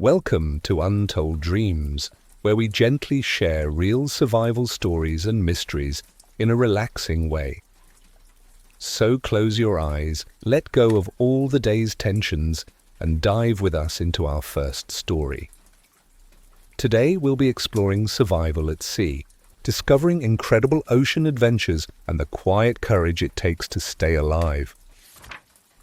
Welcome to Untold Dreams, where we gently share real survival stories and mysteries in a relaxing way. So close your eyes, let go of all the day's tensions, and dive with us into our first story. Today we'll be exploring survival at sea, discovering incredible ocean adventures and the quiet courage it takes to stay alive.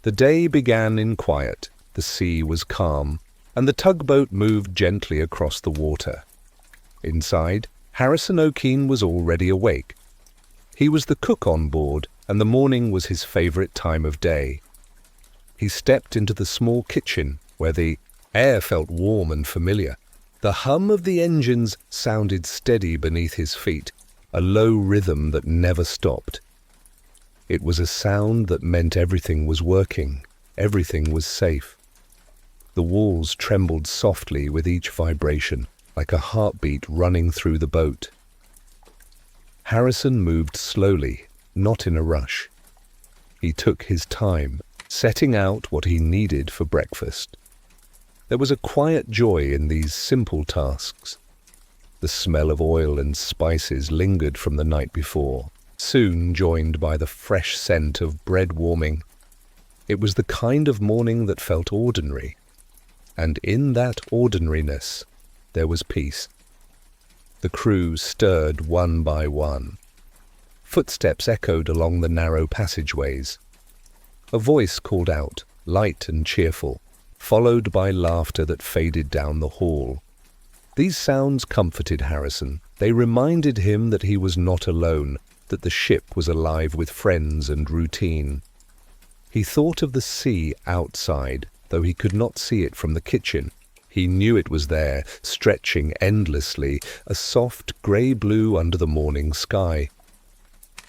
The day began in quiet, the sea was calm, and the tugboat moved gently across the water. Inside, Harrison O'Keen was already awake. He was the cook on board, and the morning was his favorite time of day. He stepped into the small kitchen, where the air felt warm and familiar. The hum of the engines sounded steady beneath his feet, a low rhythm that never stopped. It was a sound that meant everything was working, everything was safe. The walls trembled softly with each vibration, like a heartbeat running through the boat. Harrison moved slowly, not in a rush. He took his time, setting out what he needed for breakfast. There was a quiet joy in these simple tasks. The smell of oil and spices lingered from the night before, soon joined by the fresh scent of bread warming. It was the kind of morning that felt ordinary, and in that ordinariness there was peace. The crew stirred one by one. Footsteps echoed along the narrow passageways. A voice called out, light and cheerful, followed by laughter that faded down the hall. These sounds comforted Harrison. They reminded him that he was not alone, that the ship was alive with friends and routine. He thought of the sea outside, though he could not see it from the kitchen. He knew it was there, stretching endlessly, a soft grey-blue under the morning sky.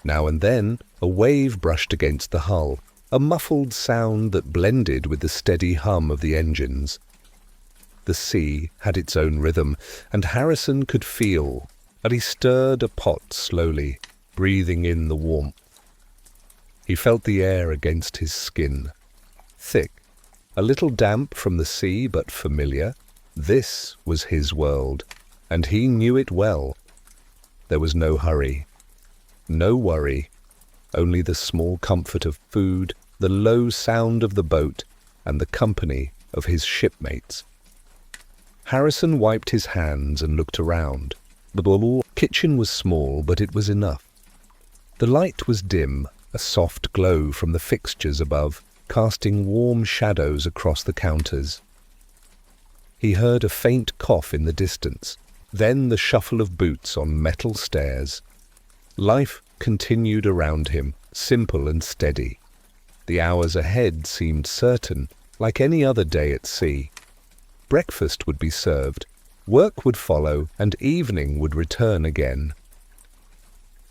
Now and then, a wave brushed against the hull, a muffled sound that blended with the steady hum of the engines. The sea had its own rhythm, and Harrison could feel, and he stirred a pot slowly, breathing in the warmth. He felt the air against his skin. Thick, a little damp from the sea, but familiar. This was his world, and he knew it well. There was no hurry, no worry, only the small comfort of food, the low sound of the boat, and the company of his shipmates. Harrison wiped his hands and looked around. The kitchen was small, but it was enough. The light was dim, a soft glow from the fixtures above, casting warm shadows across the counters. He heard a faint cough in the distance, then the shuffle of boots on metal stairs. Life continued around him, simple and steady. The hours ahead seemed certain, like any other day at sea. Breakfast would be served, work would follow, and evening would return again.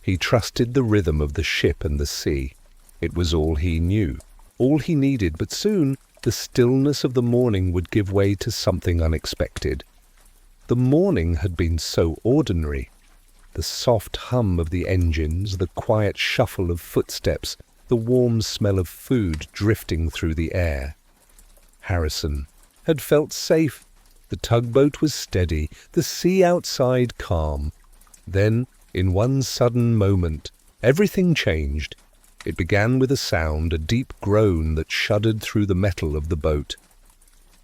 He trusted the rhythm of the ship and the sea. It was all he knew, all he needed, but soon the stillness of the morning would give way to something unexpected. The morning had been so ordinary. The soft hum of the engines, the quiet shuffle of footsteps, the warm smell of food drifting through the air. Harrison had felt safe. The tugboat was steady, the sea outside calm. Then, in one sudden moment, everything changed. It began with a sound, a deep groan that shuddered through the metal of the boat.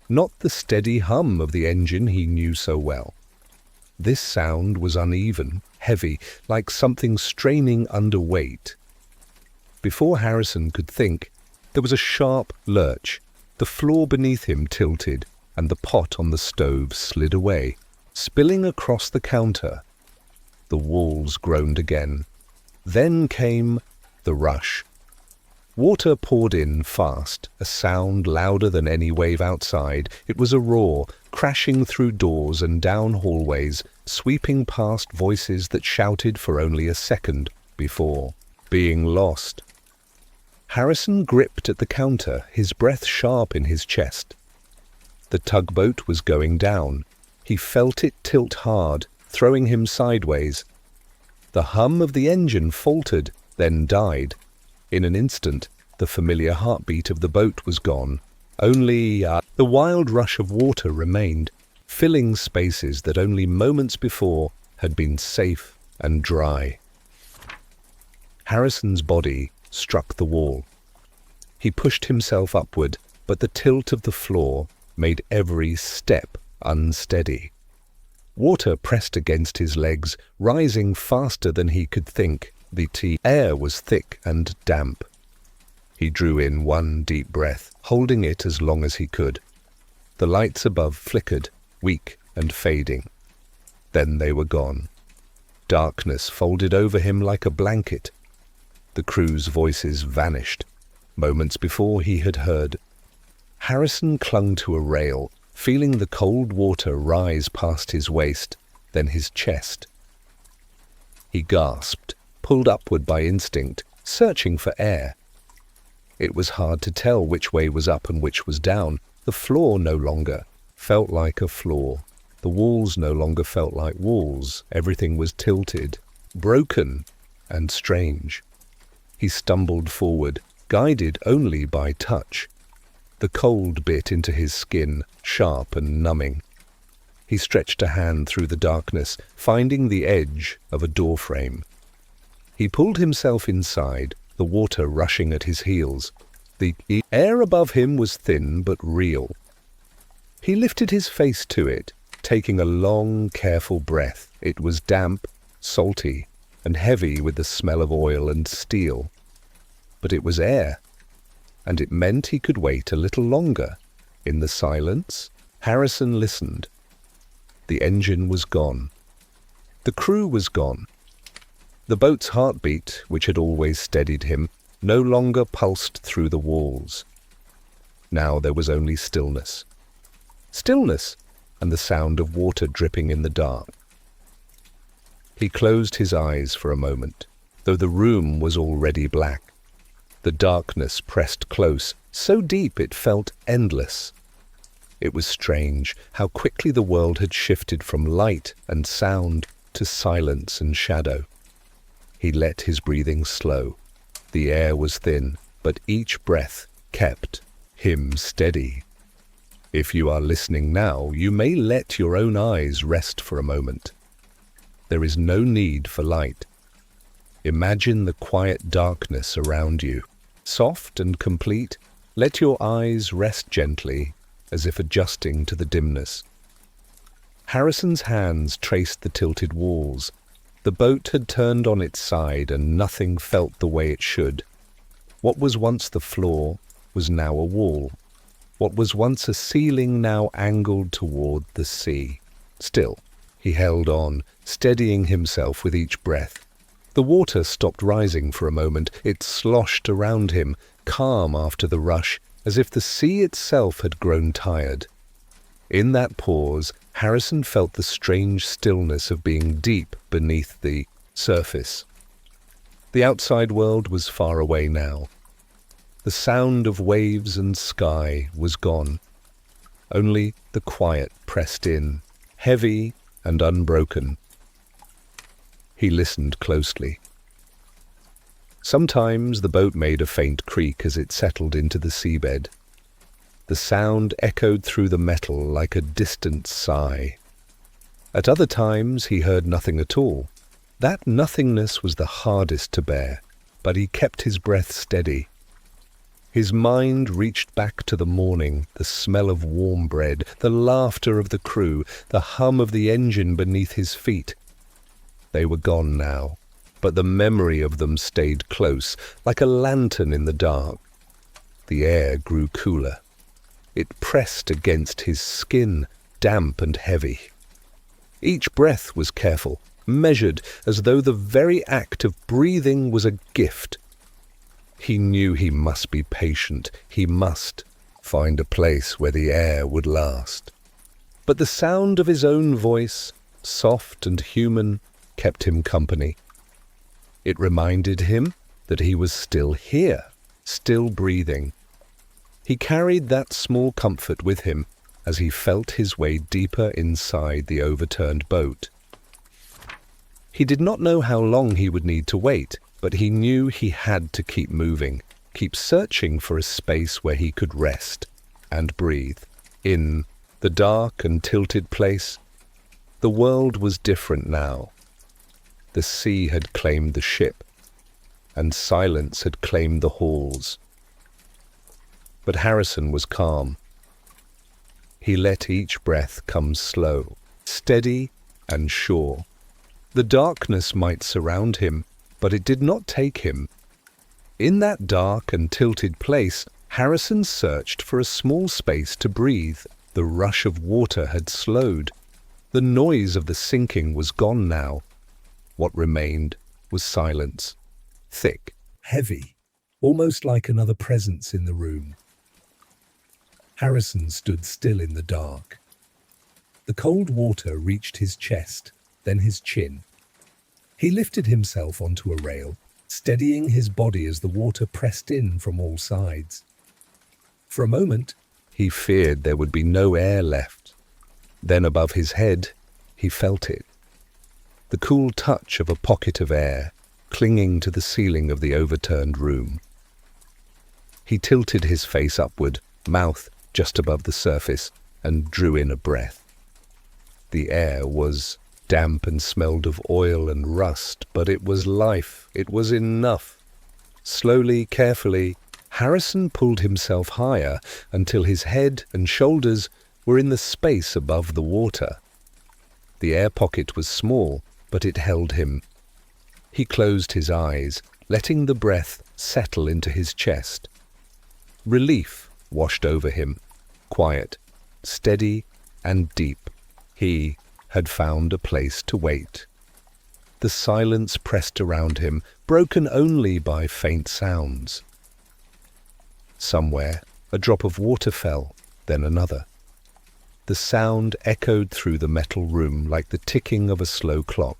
Not the steady hum of the engine he knew so well. This sound was uneven, heavy, like something straining under weight. Before Harrison could think, there was a sharp lurch. The floor beneath him tilted, and the pot on the stove slid away, spilling across the counter. The walls groaned again. Then came the rush. Water poured in fast, a sound louder than any wave outside. It was a roar, crashing through doors and down hallways, sweeping past voices that shouted for only a second before being lost. Harrison gripped at the counter, his breath sharp in his chest. The tugboat was going down. He felt it tilt hard, throwing him sideways. The hum of the engine faltered, then died. In an instant, the familiar heartbeat of the boat was gone. Only the wild rush of water remained, filling spaces that only moments before had been safe and dry. Harrison's body struck the wall. He pushed himself upward, but the tilt of the floor made every step unsteady. Water pressed against his legs, rising faster than he could think. The air was thick and damp. He drew in one deep breath, holding it as long as he could. The lights above flickered, weak and fading. Then they were gone. Darkness folded over him like a blanket. The crew's voices vanished. Moments before he had heard. Harrison clung to a rail, feeling the cold water rise past his waist, then his chest. He gasped, pulled upward by instinct, searching for air. It was hard to tell which way was up and which was down. The floor no longer felt like a floor. The walls no longer felt like walls. Everything was tilted, broken, and strange. He stumbled forward, guided only by touch. The cold bit into his skin, sharp and numbing. He stretched a hand through the darkness, finding the edge of a doorframe. He pulled himself inside, the water rushing at his heels. The air above him was thin but real. He lifted his face to it, taking a long, careful breath. It was damp, salty, and heavy with the smell of oil and steel. But it was air, and it meant he could wait a little longer. In the silence, Harrison listened. The engine was gone. The crew was gone. The boat's heartbeat, which had always steadied him, no longer pulsed through the walls. Now there was only stillness. Stillness, and the sound of water dripping in the dark. He closed his eyes for a moment, though the room was already black. The darkness pressed close, so deep it felt endless. It was strange how quickly the world had shifted from light and sound to silence and shadow. He let his breathing slow. The air was thin, but each breath kept him steady. If you are listening now, you may let your own eyes rest for a moment. There is no need for light. Imagine the quiet darkness around you. Soft and complete, let your eyes rest gently, as if adjusting to the dimness. Harrison's hands traced the tilted walls. The boat had turned on its side and nothing felt the way it should. What was once the floor was now a wall. What was once a ceiling now angled toward the sea. Still, he held on, steadying himself with each breath. The water stopped rising for a moment. It sloshed around him, calm after the rush, as if the sea itself had grown tired. In that pause, Harrison felt the strange stillness of being deep beneath the surface. The outside world was far away now. The sound of waves and sky was gone. Only the quiet pressed in, heavy and unbroken. He listened closely. Sometimes the boat made a faint creak as it settled into the seabed. The sound echoed through the metal like a distant sigh. At other times he heard nothing at all. That nothingness was the hardest to bear, but he kept his breath steady. His mind reached back to the morning, the smell of warm bread, the laughter of the crew, the hum of the engine beneath his feet. They were gone now, but the memory of them stayed close, like a lantern in the dark. The air grew cooler. It pressed against his skin, damp and heavy. Each breath was careful, measured, as though the very act of breathing was a gift. He knew he must be patient. He must find a place where the air would last. But the sound of his own voice, soft and human, kept him company. It reminded him that he was still here, still breathing. He carried that small comfort with him as he felt his way deeper inside the overturned boat. He did not know how long he would need to wait, but he knew he had to keep moving, keep searching for a space where he could rest and breathe. In the The dark and tilted place. The world was different now. The sea had claimed the ship, and silence had claimed the halls. But Harrison was calm. He let each breath come slow, steady and sure. The darkness might surround him, but it did not take him. In that dark and tilted place, Harrison searched for a small space to breathe. The rush of water had slowed. The noise of the sinking was gone now. What remained was silence, thick, heavy, almost like another presence in the room. Harrison stood still in the dark. The cold water reached his chest, then his chin. He lifted himself onto a rail, steadying his body as the water pressed in from all sides. For a moment, he feared there would be no air left. Then above his head, he felt it. The cool touch of a pocket of air, clinging to the ceiling of the overturned room. He tilted his face upward, mouth just above the surface, and drew in a breath. The air was damp and smelled of oil and rust, but it was life. It was enough. Slowly, carefully, Harrison pulled himself higher until his head and shoulders were in the space above the water. The air pocket was small, but it held him. He closed his eyes, letting the breath settle into his chest. Relief washed over him, quiet, steady, and deep. He had found a place to wait. The silence pressed around him, broken only by faint sounds. Somewhere, a drop of water fell, then another. The sound echoed through the metal room like the ticking of a slow clock.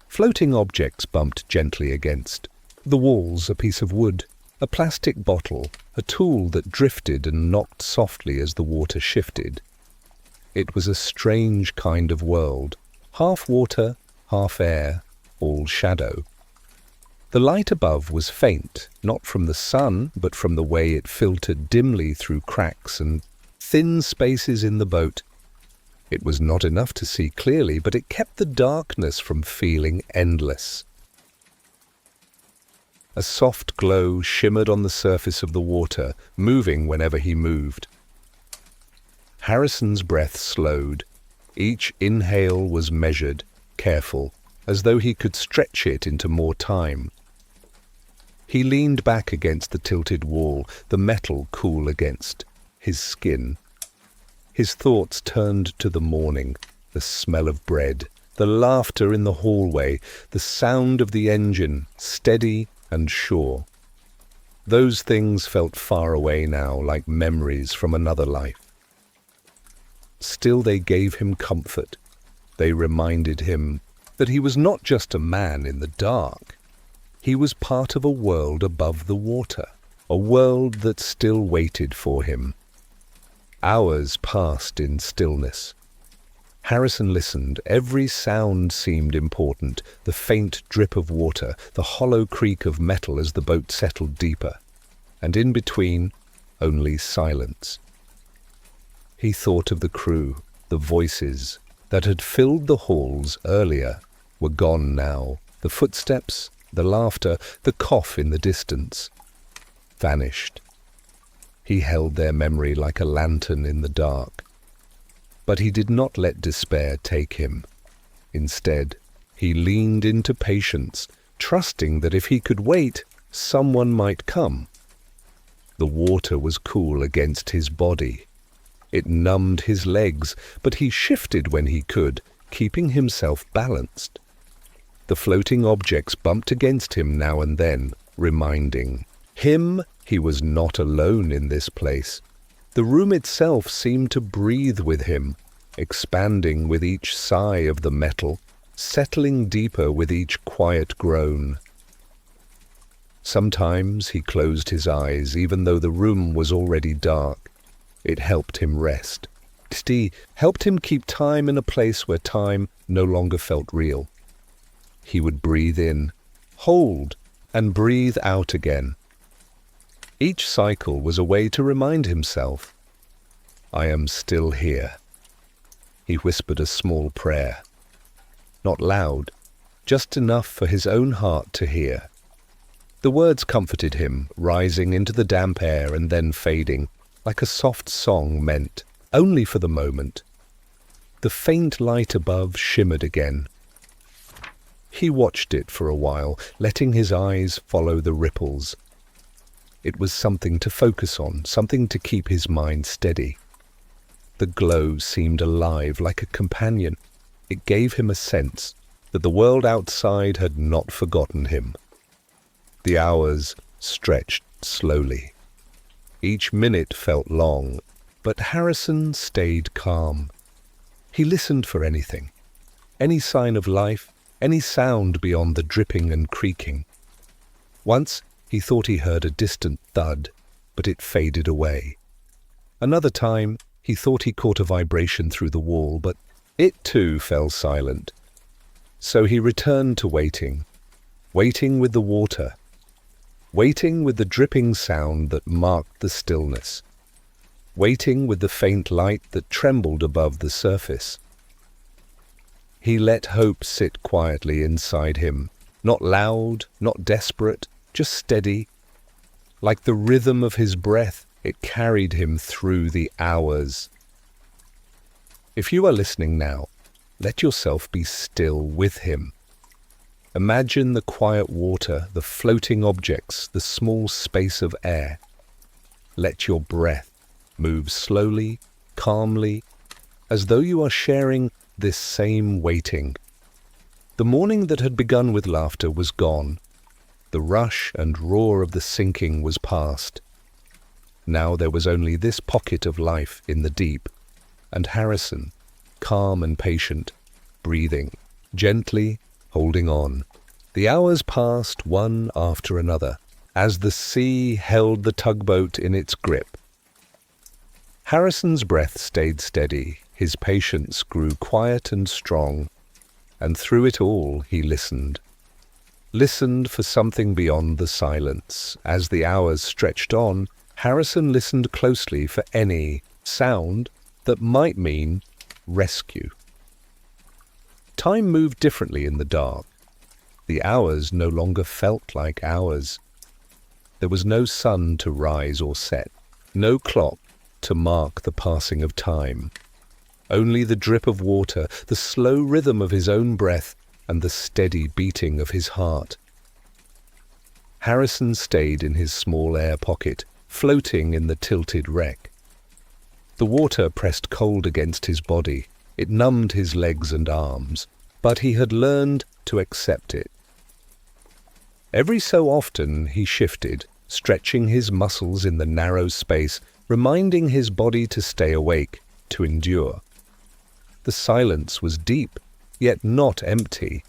Floating objects bumped gently against. The walls, a piece of wood, a plastic bottle, a tool that drifted and knocked softly as the water shifted. It was a strange kind of world, half water, half air, all shadow. The light above was faint, not from the sun, but from the way it filtered dimly through cracks and thin spaces in the boat. It was not enough to see clearly, but it kept the darkness from feeling endless. A soft glow shimmered on the surface of the water, moving whenever he moved. Harrison's breath slowed. Each inhale was measured, careful, as though he could stretch it into more time. He leaned back against the tilted wall, the metal cool against his skin. His thoughts turned to the morning, the smell of bread, the laughter in the hallway, the sound of the engine, steady and sure. Those things felt far away now, like memories from another life. Still they gave him comfort. They reminded him that he was not just a man in the dark. He was part of a world above the water, a world that still waited for him. Hours passed in stillness. Harrison listened. Every sound seemed important, the faint drip of water, the hollow creak of metal as the boat settled deeper, and in between, only silence. He thought of the crew, the voices that had filled the halls earlier were gone now. The footsteps, the laughter, the cough in the distance, vanished. He held their memory like a lantern in the dark. But he did not let despair take him. Instead, he leaned into patience, trusting that if he could wait, someone might come. The water was cool against his body. It numbed his legs, but he shifted when he could, keeping himself balanced. The floating objects bumped against him now and then, reminding him he was not alone in this place. The room itself seemed to breathe with him, expanding with each sigh of the metal, settling deeper with each quiet groan. Sometimes he closed his eyes, even though the room was already dark. It helped him rest. It helped him keep time in a place where time no longer felt real. He would breathe in, hold, and breathe out again. Each cycle was a way to remind himself, I am still here. He whispered a small prayer. Not loud, just enough for his own heart to hear. The words comforted him, rising into the damp air and then fading, like a soft song meant only for the moment. The faint light above shimmered again. He watched it for a while, letting his eyes follow the ripples. It was something to focus on, something to keep his mind steady. The glow seemed alive, like a companion. It gave him a sense that the world outside had not forgotten him. The hours stretched slowly. Each minute felt long, but Harrison stayed calm. He listened for anything, any sign of life, any sound beyond the dripping and creaking. Once he thought he heard a distant thud, but it faded away. Another time he thought he caught a vibration through the wall, but it too fell silent. So he returned to waiting with the water, waiting with the dripping sound that marked the stillness, waiting with the faint light that trembled above the surface. He let hope sit quietly inside him, not loud, not desperate, just steady. Like the rhythm of his breath, it carried him through the hours. If you are listening now, let yourself be still with him. Imagine the quiet water, the floating objects, the small space of air. Let your breath move slowly, calmly, as though you are sharing this same waiting. The morning that had begun with laughter was gone. The rush and roar of the sinking was past. Now there was only this pocket of life in the deep, and Harrison, calm and patient, breathing, gently holding on. The hours passed one after another, as the sea held the tugboat in its grip. Harrison's breath stayed steady, his patience grew quiet and strong, and through it all he listened. Listened for something beyond the silence. As the hours stretched on, Harrison listened closely for any sound that might mean rescue. Time moved differently in the dark. The hours no longer felt like hours. There was no sun to rise or set, no clock to mark the passing of time. Only the drip of water, the slow rhythm of his own breath, and the steady beating of his heart. Harrison stayed in his small air pocket, floating in the tilted wreck. The water pressed cold against his body. It numbed his legs and arms, but he had learned to accept it. Every so often he shifted, stretching his muscles in the narrow space, reminding his body to stay awake, to endure. The silence was deep, yet not empty.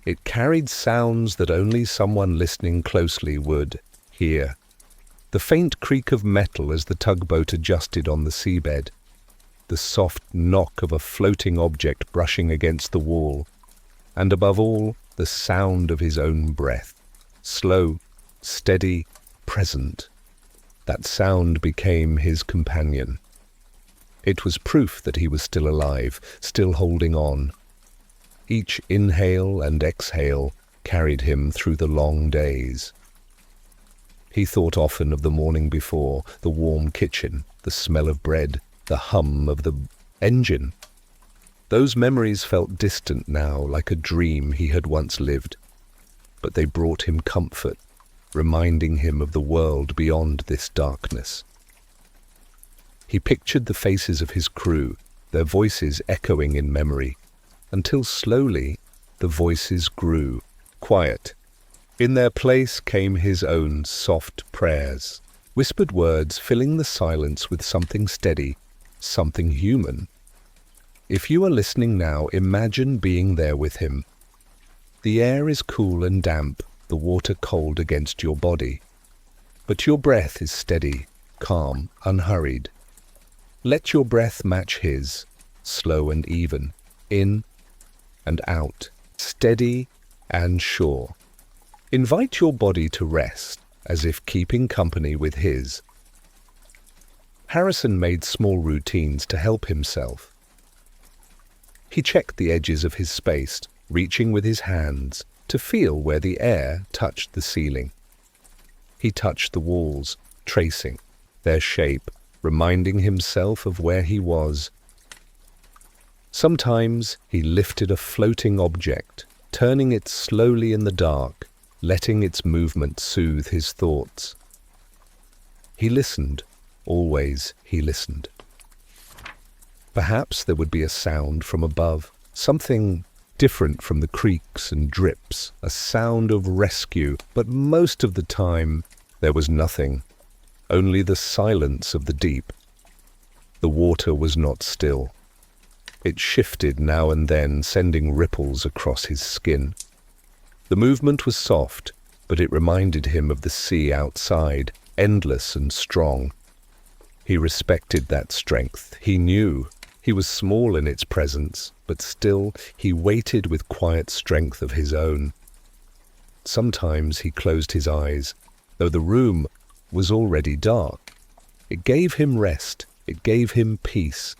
It carried sounds that only someone listening closely would hear. The faint creak of metal as the tugboat adjusted on the seabed, the soft knock of a floating object brushing against the wall, and above all, the sound of his own breath. Slow, steady, present. That sound became his companion. It was proof that he was still alive, still holding on. Each inhale and exhale carried him through the long days. He thought often of the morning before, the warm kitchen, the smell of bread, the hum of the engine. Those memories felt distant now, like a dream he had once lived. But they brought him comfort, reminding him of the world beyond this darkness. He pictured the faces of his crew, their voices echoing in memory, until slowly the voices grew, quiet. In their place came his own soft prayers, whispered words filling the silence with something steady, something human. If you are listening now, imagine being there with him. The air is cool and damp, the water cold against your body. But your breath is steady, calm, unhurried. Let your breath match his, slow and even, in and out, steady and sure. Invite your body to rest, as if keeping company with his. Harrison made small routines to help himself. He checked the edges of his space, reaching with his hands to feel where the air touched the ceiling. He touched the walls, tracing their shape, reminding himself of where he was. Sometimes he lifted a floating object, turning it slowly in the dark, letting its movement soothe his thoughts. He listened. Always he listened. Perhaps there would be a sound from above, something different from the creaks and drips, a sound of rescue, but most of the time there was nothing, only the silence of the deep. The water was not still. It shifted now and then, sending ripples across his skin. The movement was soft, but it reminded him of the sea outside, endless and strong. He respected that strength. He knew he was small in its presence, but still he waited with quiet strength of his own. Sometimes he closed his eyes, though the room was already dark. It gave him rest. It gave him peace.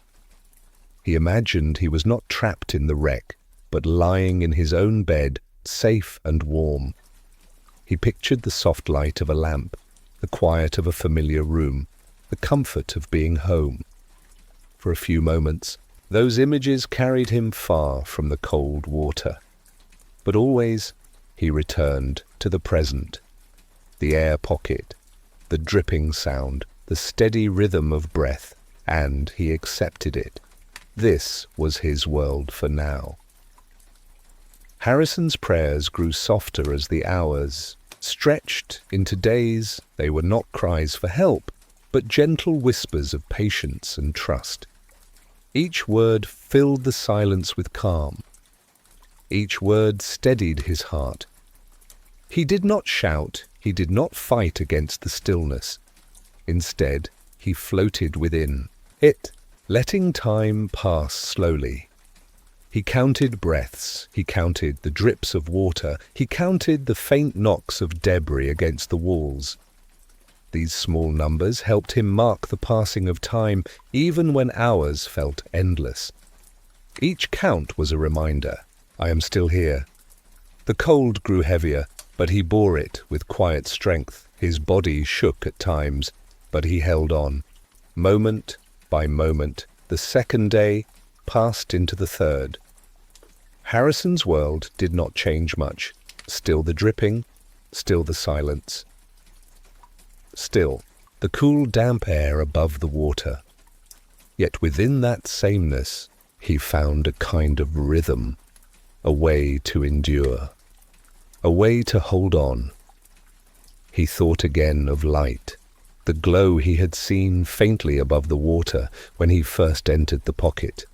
He imagined he was not trapped in the wreck, but lying in his own bed, safe and warm. He pictured the soft light of a lamp, the quiet of a familiar room, the comfort of being home. For a few moments, those images carried him far from the cold water. But always he returned to the present, the air pocket, the dripping sound, the steady rhythm of breath, and he accepted it. This was his world for now. Harrison's prayers grew softer as the hours stretched into days. They were not cries for help, but gentle whispers of patience and trust. Each word filled the silence with calm. Each word steadied his heart. He did not shout, he did not fight against the stillness. Instead, he floated within it, letting time pass slowly. He counted breaths, he counted the drips of water, he counted the faint knocks of debris against the walls. These small numbers helped him mark the passing of time, even when hours felt endless. Each count was a reminder, I am still here. The cold grew heavier, but he bore it with quiet strength. His body shook at times, but he held on. Moment by moment, the second day passed into the third. Harrison's world did not change much. Still the dripping, still the silence. Still, the cool, damp air above the water. Yet within that sameness, he found a kind of rhythm, a way to endure, a way to hold on. He thought again of light, the glow he had seen faintly above the water when he first entered the pocket.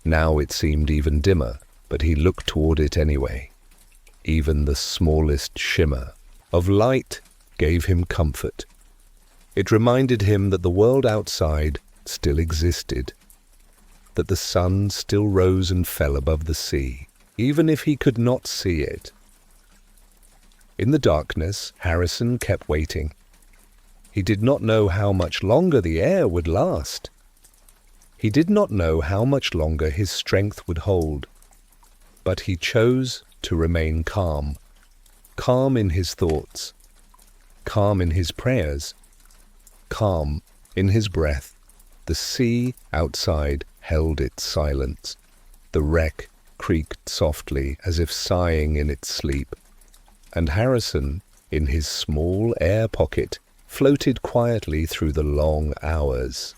Now it seemed even dimmer, but he looked toward it anyway. Even the smallest shimmer of light gave him comfort. It reminded him that the world outside still existed, that the sun still rose and fell above the sea, even if he could not see it. In the darkness, Harrison kept waiting. He did not know how much longer the air would last. He did not know how much longer his strength would hold. But he chose to remain calm, calm in his thoughts, calm in his prayers, calm in his breath. The sea outside held its silence. The wreck creaked softly as if sighing in its sleep. And Harrison, in his small air pocket, floated quietly through the long hours.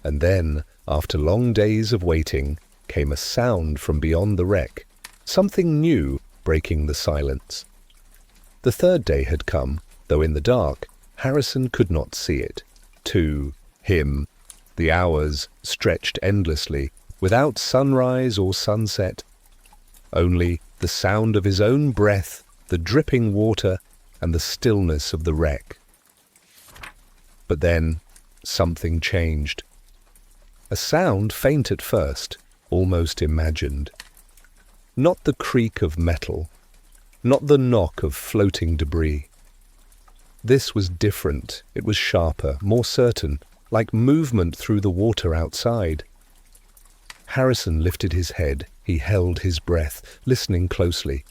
And then, after long days of waiting, came a sound from beyond the wreck, something new breaking the silence. The third day had come, though in the dark, Harrison could not see it. To him, the hours stretched endlessly, without sunrise or sunset. Only the sound of his own breath, the dripping water, and the stillness of the wreck. But then, something changed. A sound faint at first, almost imagined. Not the creak of metal, not the knock of floating debris. This was different. It was sharper, more certain, like movement through the water outside. Harrison lifted his head. He held his breath, listening closely.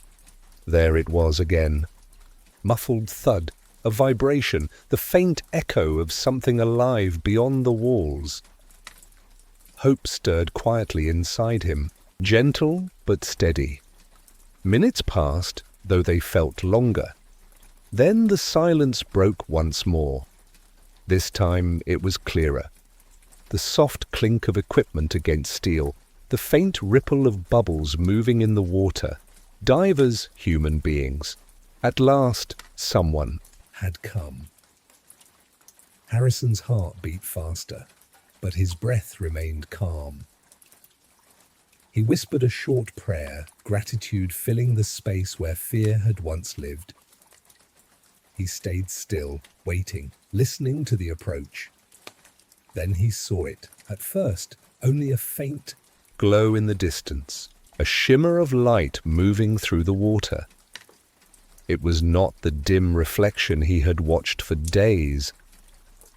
There it was again. Muffled thud, a vibration, the faint echo of something alive beyond the walls. Hope stirred quietly inside him, gentle but steady. Minutes passed, though they felt longer. Then the silence broke once more. This time it was clearer. The soft clink of equipment against steel, the faint ripple of bubbles moving in the water. Divers, human beings. At last, someone had come. Harrison's heart beat faster, but his breath remained calm. He whispered a short prayer, gratitude filling the space where fear had once lived. He stayed still, waiting, listening to the approach. Then he saw it. At first, only a faint glow in the distance, a shimmer of light moving through the water. It was not the dim reflection he had watched for days.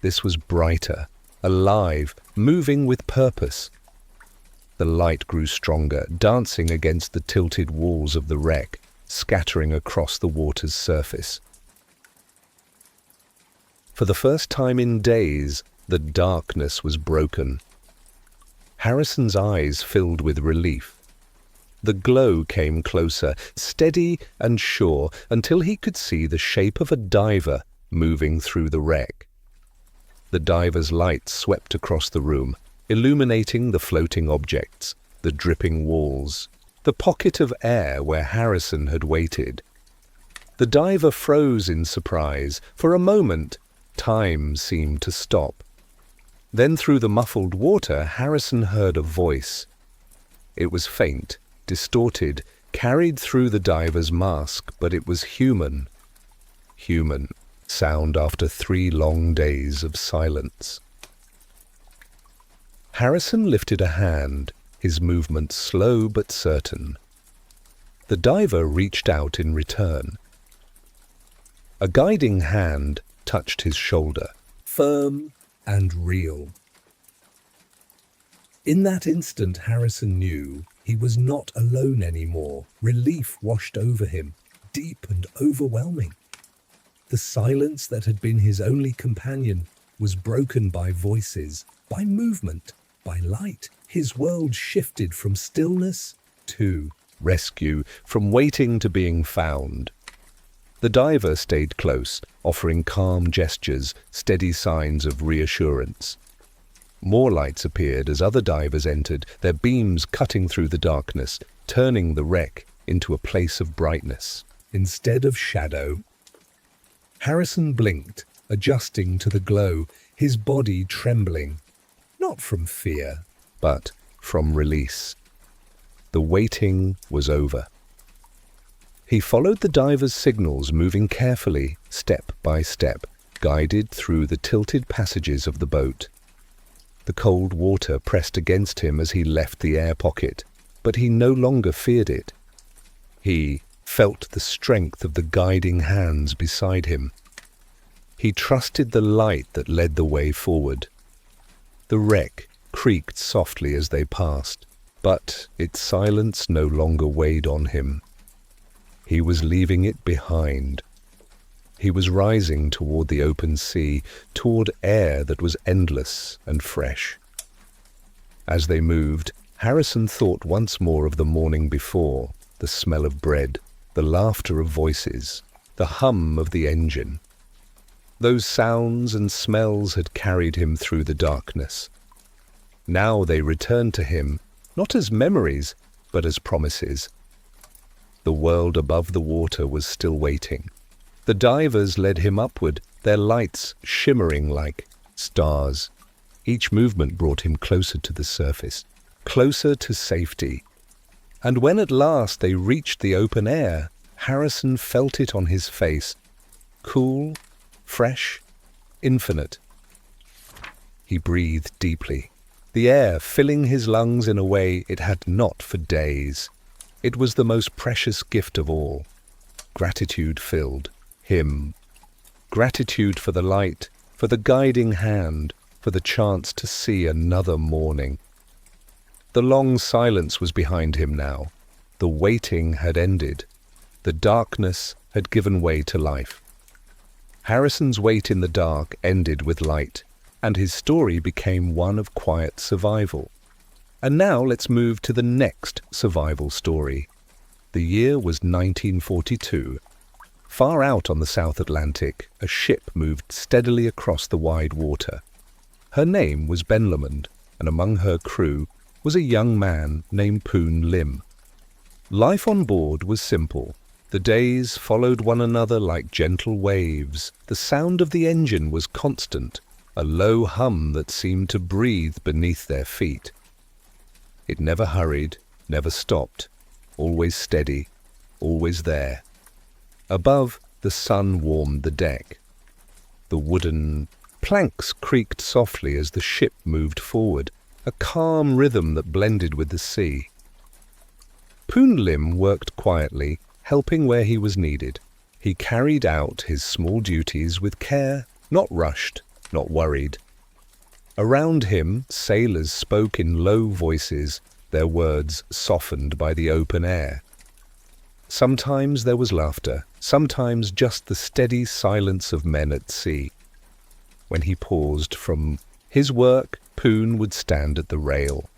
This was brighter, alive, moving with purpose. The light grew stronger, dancing against the tilted walls of the wreck, scattering across the water's surface. For the first time in days, the darkness was broken. Harrison's eyes filled with relief. The glow came closer, steady and sure, until he could see the shape of a diver moving through the wreck. The diver's light swept across the room, illuminating the floating objects, the dripping walls, the pocket of air where Harrison had waited. The diver froze in surprise. For a moment, time seemed to stop. Then through the muffled water, Harrison heard a voice. It was faint, distorted, carried through the diver's mask, but it was human. Human sound after 3 long days of silence. Harrison lifted a hand, his movement slow but certain. The diver reached out in return. A guiding hand touched his shoulder, firm and real. In that instant, Harrison knew he was not alone anymore. Relief washed over him, deep and overwhelming. The silence that had been his only companion was broken by voices, by movement, by light. His world shifted from stillness to rescue, from waiting to being found. The diver stayed close, offering calm gestures, steady signs of reassurance. More lights appeared as other divers entered, their beams cutting through the darkness, turning the wreck into a place of brightness instead of shadow. Harrison blinked, adjusting to the glow, his body trembling, not from fear, but from release. The waiting was over. He followed the diver's signals, moving carefully, step by step, guided through the tilted passages of the boat. The cold water pressed against him as he left the air pocket, but he no longer feared it. He felt the strength of the guiding hands beside him. He trusted the light that led the way forward. The wreck creaked softly as they passed, but its silence no longer weighed on him. He was leaving it behind. He was rising toward the open sea, toward air that was endless and fresh. As they moved, Harrison thought once more of the morning before, the smell of bread, the laughter of voices, the hum of the engine. Those sounds and smells had carried him through the darkness. Now they returned to him, not as memories, but as promises. The world above the water was still waiting. The divers led him upward, their lights shimmering like stars. Each movement brought him closer to the surface, closer to safety. And when at last they reached the open air, Harrison felt it on his face, cool, fresh, infinite. He breathed deeply, the air filling his lungs in a way it had not for days. It was the most precious gift of all. Gratitude filled him. Gratitude for the light, for the guiding hand, for the chance to see another morning. The long silence was behind him now. The waiting had ended. The darkness had given way to life. Harrison's wait in the dark ended with light, and his story became one of quiet survival. And now let's move to the next survival story. The year was 1942. Far out on the South Atlantic, a ship moved steadily across the wide water. Her name was Ben Lomond, and among her crew was a young man named Poon Lim. Life on board was simple. The days followed one another like gentle waves. The sound of the engine was constant, a low hum that seemed to breathe beneath their feet. It never hurried, never stopped, always steady, always there. Above, the sun warmed the deck. The wooden planks creaked softly as the ship moved forward, a calm rhythm that blended with the sea. Poon Lim worked quietly, helping where he was needed. He carried out his small duties with care, not rushed, not worried. Around him, sailors spoke in low voices, their words softened by the open air. Sometimes there was laughter, sometimes just the steady silence of men at sea. When he paused from his work, Poon would stand at the rail.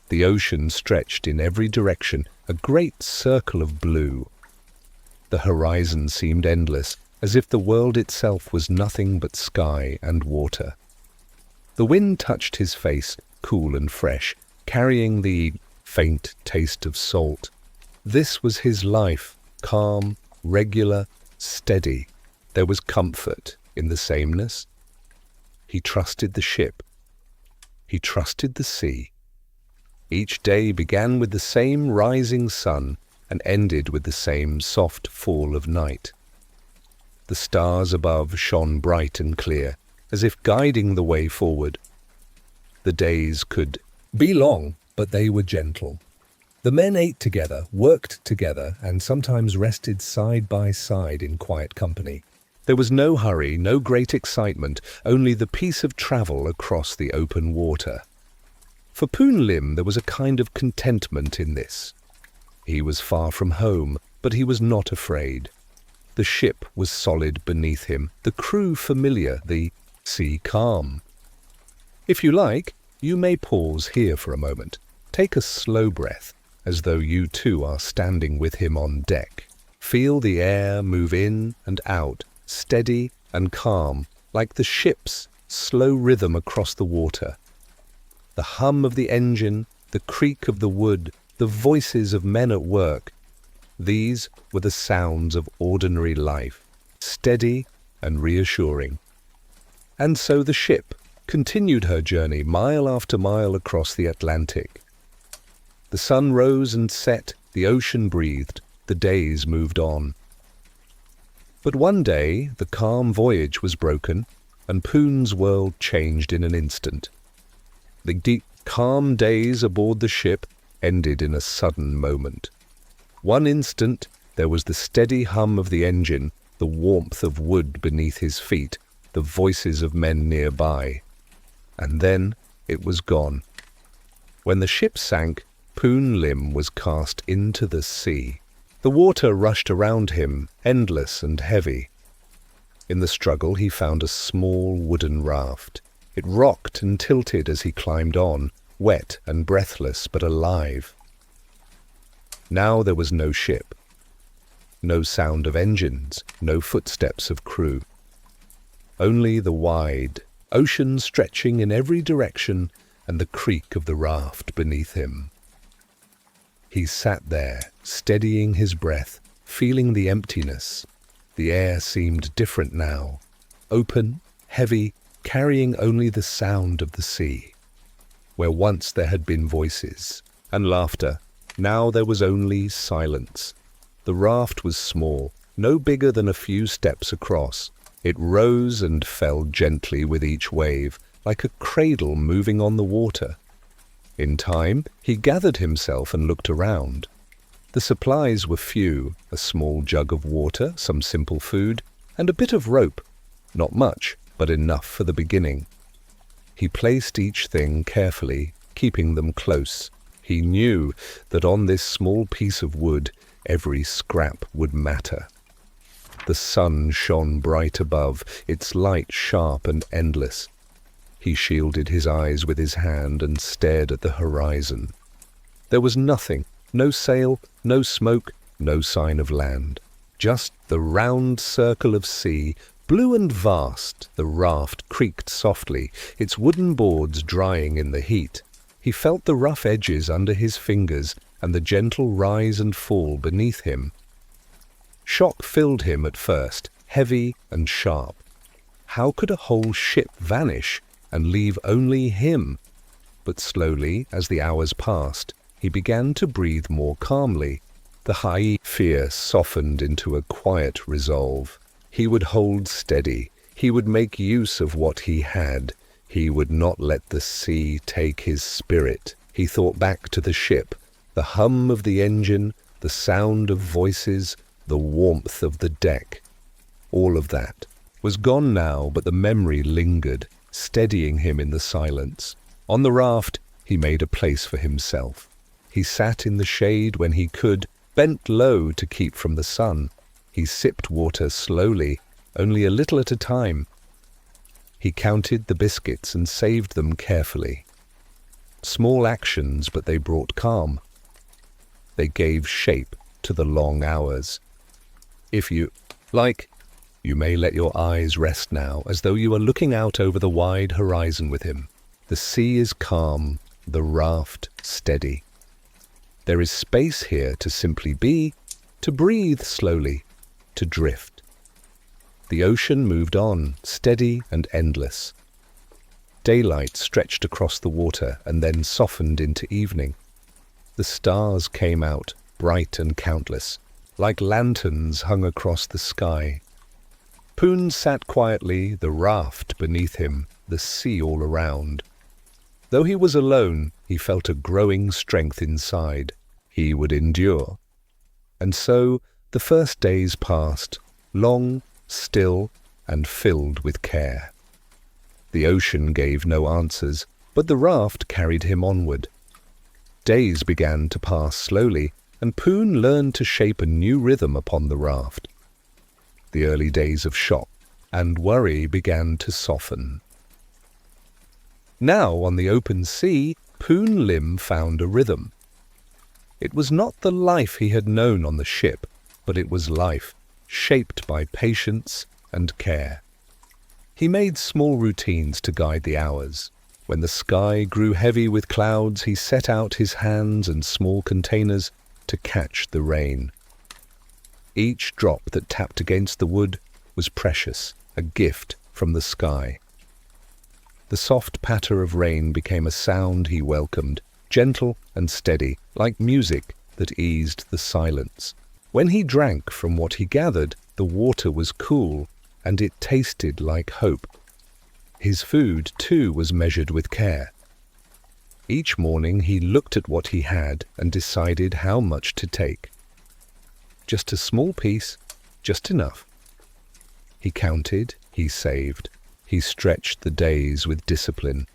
The ocean stretched in every direction, a great circle of blue. The horizon seemed endless, as if the world itself was nothing but sky and water. The wind touched his face, cool and fresh, carrying the faint taste of salt. This was his life, calm, regular, steady. There was comfort in the sameness. He trusted the ship. He trusted the sea. Each day began with the same rising sun and ended with the same soft fall of night. The stars above shone bright and clear, as if guiding the way forward. The days could be long, but they were gentle. The men ate together, worked together, and sometimes rested side by side in quiet company. There was no hurry, no great excitement, only the peace of travel across the open water. For Poon Lim there was a kind of contentment in this. He was far from home, but he was not afraid. The ship was solid beneath him, the crew familiar, the sea calm. If you like, you may pause here for a moment. Take a slow breath, as though you too are standing with him on deck. Feel the air move in and out, steady and calm, like the ship's slow rhythm across the water. The hum of the engine, the creak of the wood, the voices of men at work, these were the sounds of ordinary life, steady and reassuring. And so the ship continued her journey mile after mile across the Atlantic. The sun rose and set, the ocean breathed, the days moved on. But one day the calm voyage was broken, and Poon's world changed in an instant. The deep, calm days aboard the ship ended in a sudden moment. One instant there was the steady hum of the engine, the warmth of wood beneath his feet, the voices of men nearby. And then it was gone. When the ship sank, Poon Lim was cast into the sea. The water rushed around him, endless and heavy. In the struggle he found a small wooden raft. It rocked and tilted as he climbed on, wet and breathless but alive. Now there was no ship, no sound of engines, no footsteps of crew. Only the wide ocean stretching in every direction and the creak of the raft beneath him. He sat there, steadying his breath, feeling the emptiness. The air seemed different now, open, heavy, carrying only the sound of the sea. Where once there had been voices and laughter, now there was only silence. The raft was small, no bigger than a few steps across. It rose and fell gently with each wave, like a cradle moving on the water. In time, he gathered himself and looked around. The supplies were few, a small jug of water, some simple food, and a bit of rope. Not much, but enough for the beginning. He placed each thing carefully, keeping them close. He knew that on this small piece of wood, every scrap would matter. The sun shone bright above, its light sharp and endless. He shielded his eyes with his hand and stared at the horizon. There was nothing, no sail, no smoke, no sign of land. Just the round circle of sea, blue and vast. The raft creaked softly, its wooden boards drying in the heat. He felt the rough edges under his fingers and the gentle rise and fall beneath him. Shock filled him at first, heavy and sharp. How could a whole ship vanish and leave only him? But slowly, as the hours passed, he began to breathe more calmly. The high fear softened into a quiet resolve. He would hold steady. He would make use of what he had. He would not let the sea take his spirit. He thought back to the ship, the hum of the engine, the sound of voices, the warmth of the deck. All of that was gone now, but the memory lingered, steadying him in the silence. On the raft, he made a place for himself. He sat in the shade when he could, bent low to keep from the sun. He sipped water slowly, only a little at a time. He counted the biscuits and saved them carefully. Small actions, but they brought calm. They gave shape to the long hours. If you like, you may let your eyes rest now, as though you are looking out over the wide horizon with him. The sea is calm, the raft steady. There is space here to simply be, to breathe slowly, to drift. The ocean moved on, steady and endless. Daylight stretched across the water and then softened into evening. The stars came out, bright and countless, like lanterns hung across the sky. Poon sat quietly, the raft beneath him, the sea all around. Though he was alone, he felt a growing strength inside. He would endure. And so the first days passed, long, still, and filled with care. The ocean gave no answers, but the raft carried him onward. Days began to pass slowly, and Poon learned to shape a new rhythm upon the raft. The early days of shock and worry began to soften. Now, on the open sea, Poon Lim found a rhythm. It was not the life he had known on the ship, but it was life, shaped by patience and care. He made small routines to guide the hours. When the sky grew heavy with clouds, he set out his hands and small containers to catch the rain. Each drop that tapped against the wood was precious, a gift from the sky. The soft patter of rain became a sound he welcomed, gentle and steady, like music that eased the silence. When he drank from what he gathered, the water was cool, and it tasted like hope. His food, too, was measured with care. Each morning he looked at what he had and decided how much to take. Just a small piece, just enough. He counted, he saved, he stretched the days with discipline.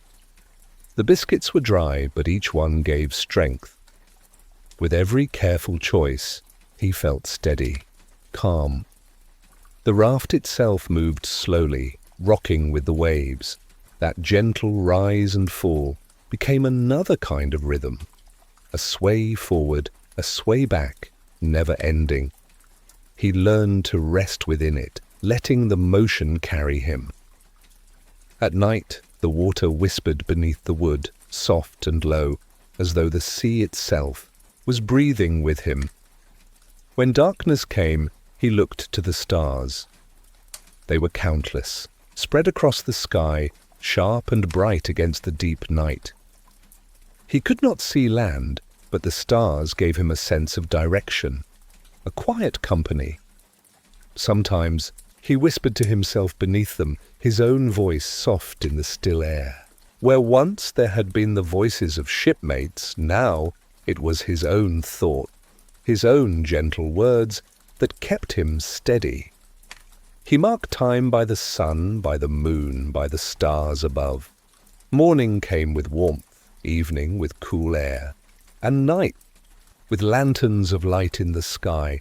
The biscuits were dry, but each one gave strength. With every careful choice, he felt steady, calm. The raft itself moved slowly, rocking with the waves. That gentle rise and fall became another kind of rhythm. A sway forward, a sway back, never ending. He learned to rest within it, letting the motion carry him. At night, the water whispered beneath the wood, soft and low, as though the sea itself was breathing with him. When darkness came, he looked to the stars. They were countless, spread across the sky, sharp and bright against the deep night. He could not see land, but the stars gave him a sense of direction, a quiet company. Sometimes he whispered to himself beneath them, his own voice soft in the still air. Where once there had been the voices of shipmates, now it was his own thought, his own gentle words that kept him steady. He marked time by the sun, by the moon, by the stars above. Morning came with warmth, evening with cool air, and night with lanterns of light in the sky.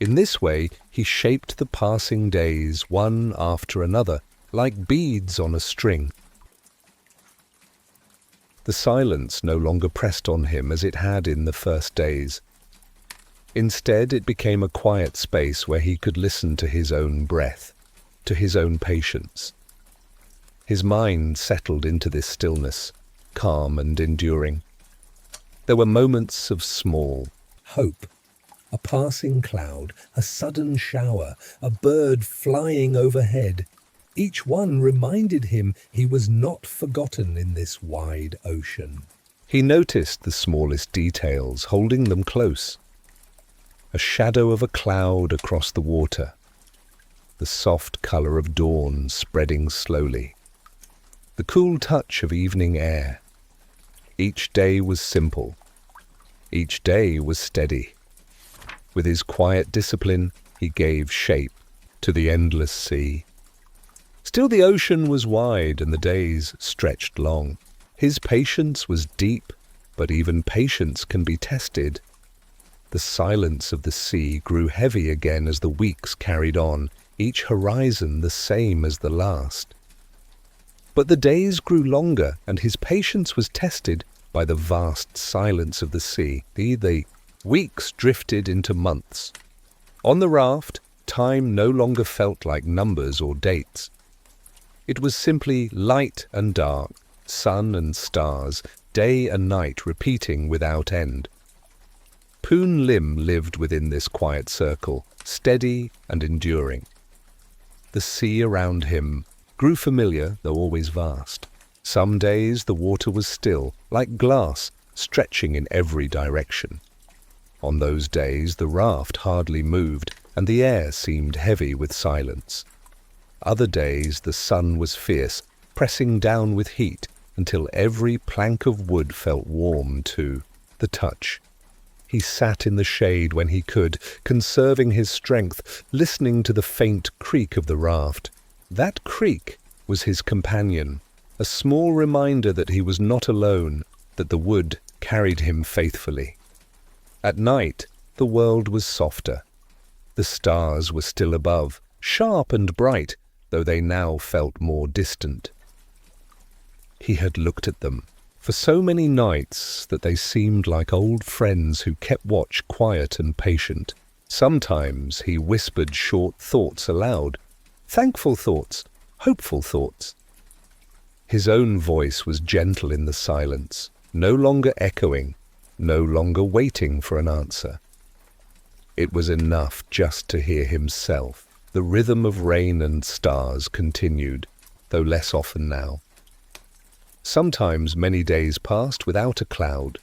In this way, he shaped the passing days one after another, like beads on a string. The silence no longer pressed on him as it had in the first days. Instead, it became a quiet space where he could listen to his own breath, to his own patience. His mind settled into this stillness, calm and enduring. There were moments of small hope. A passing cloud, a sudden shower, a bird flying overhead. Each one reminded him he was not forgotten in this wide ocean. He noticed the smallest details, holding them close. A shadow of a cloud across the water, the soft colour of dawn spreading slowly, the cool touch of evening air. Each day was simple. Each day was steady. With his quiet discipline, he gave shape to the endless sea. Still the ocean was wide and the days stretched long. His patience was deep, but even patience can be tested. The silence of the sea grew heavy again as the weeks carried on, each horizon the same as the last. But the days grew longer, and his patience was tested by the vast silence of the sea. The weeks drifted into months. On the raft, time no longer felt like numbers or dates. It was simply light and dark, sun and stars, day and night repeating without end. Poon Lim lived within this quiet circle, steady and enduring. The sea around him grew familiar, though always vast. Some days the water was still, like glass, stretching in every direction. On those days the raft hardly moved, and the air seemed heavy with silence. Other days the sun was fierce, pressing down with heat, until every plank of wood felt warm to the touch. He sat in the shade when he could, conserving his strength, listening to the faint creak of the raft. That creak was his companion, a small reminder that he was not alone, that the wood carried him faithfully. At night, the world was softer. The stars were still above, sharp and bright, though they now felt more distant. He had looked at them for so many nights that they seemed like old friends who kept watch, quiet and patient. Sometimes he whispered short thoughts aloud, thankful thoughts, hopeful thoughts. His own voice was gentle in the silence, no longer echoing, no longer waiting for an answer. It was enough just to hear himself. The rhythm of rain and stars continued, though less often now. Sometimes many days passed without a cloud.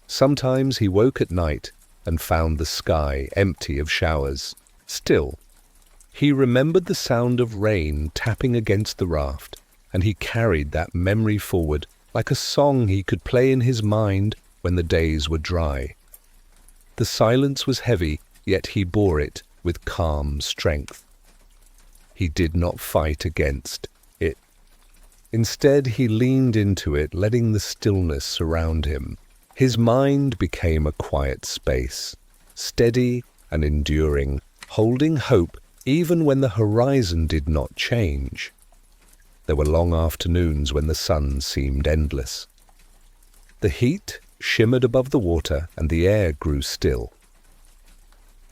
Sometimes he woke at night and found the sky empty of showers. Still, he remembered the sound of rain tapping against the raft, and he carried that memory forward like a song he could play in his mind when the days were dry. The silence was heavy, yet he bore it with calm strength. He did not fight against it. Instead, he leaned into it, letting the stillness surround him. His mind became a quiet space, steady and enduring, holding hope even when the horizon did not change. There were long afternoons when the sun seemed endless. The heat shimmered above the water and the air grew still.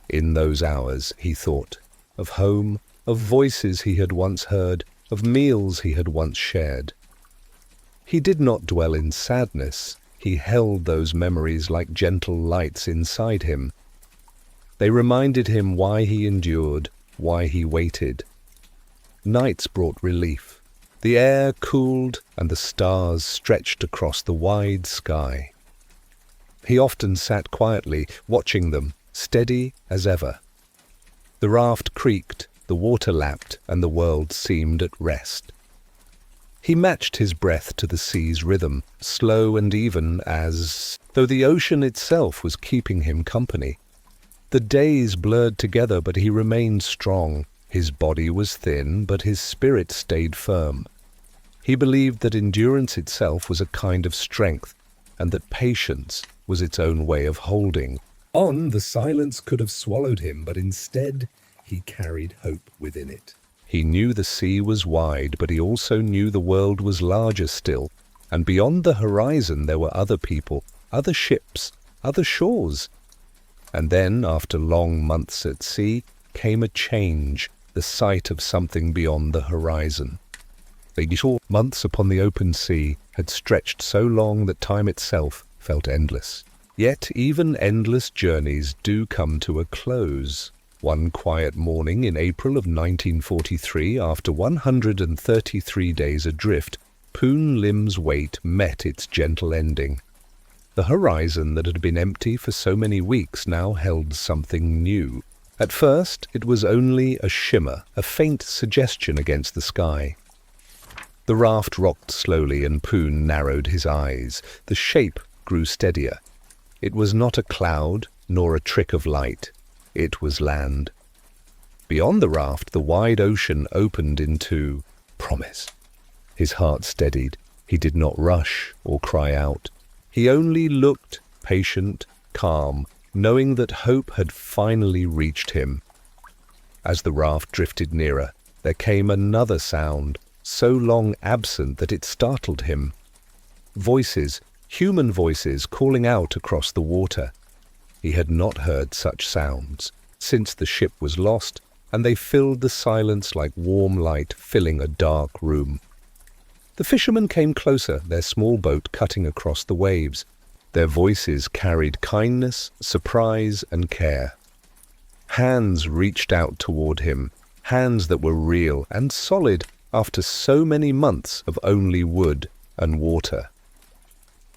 In those hours, he thought of home, of voices he had once heard, of meals he had once shared. He did not dwell in sadness. He held those memories like gentle lights inside him. They reminded him why he endured, why he waited. Nights brought relief. The air cooled and the stars stretched across the wide sky. He often sat quietly, watching them, steady as ever. The raft creaked, the water lapped, and the world seemed at rest. He matched his breath to the sea's rhythm, slow and even as though the ocean itself was keeping him company. The days blurred together, but he remained strong. His body was thin, but his spirit stayed firm. He believed that endurance itself was a kind of strength, and that patience was its own way of holding on. The silence could have swallowed him, but instead he carried hope within it. He knew the sea was wide, but he also knew the world was larger still, and beyond the horizon there were other people, other ships, other shores. And then, after long months at sea, came a change, the sight of something beyond the horizon. The short months upon the open sea had stretched so long that time itself felt endless. Yet even endless journeys do come to a close. One quiet morning in April of 1943, after 133 days adrift, Poon Lim's wait met its gentle ending. The horizon that had been empty for so many weeks now held something new. At first, it was only a shimmer, a faint suggestion against the sky. The raft rocked slowly and Poon narrowed his eyes. The shape grew steadier. It was not a cloud, nor a trick of light. It was land. Beyond the raft, the wide ocean opened into promise. His heart steadied. He did not rush or cry out. He only looked, patient, calm, knowing that hope had finally reached him. As the raft drifted nearer, there came another sound, so long absent that it startled him. Voices, human voices, calling out across the water. He had not heard such sounds since the ship was lost, and they filled the silence like warm light filling a dark room. The fishermen came closer, their small boat cutting across the waves. Their voices carried kindness, surprise, and care. Hands reached out toward him, hands that were real and solid after so many months of only wood and water.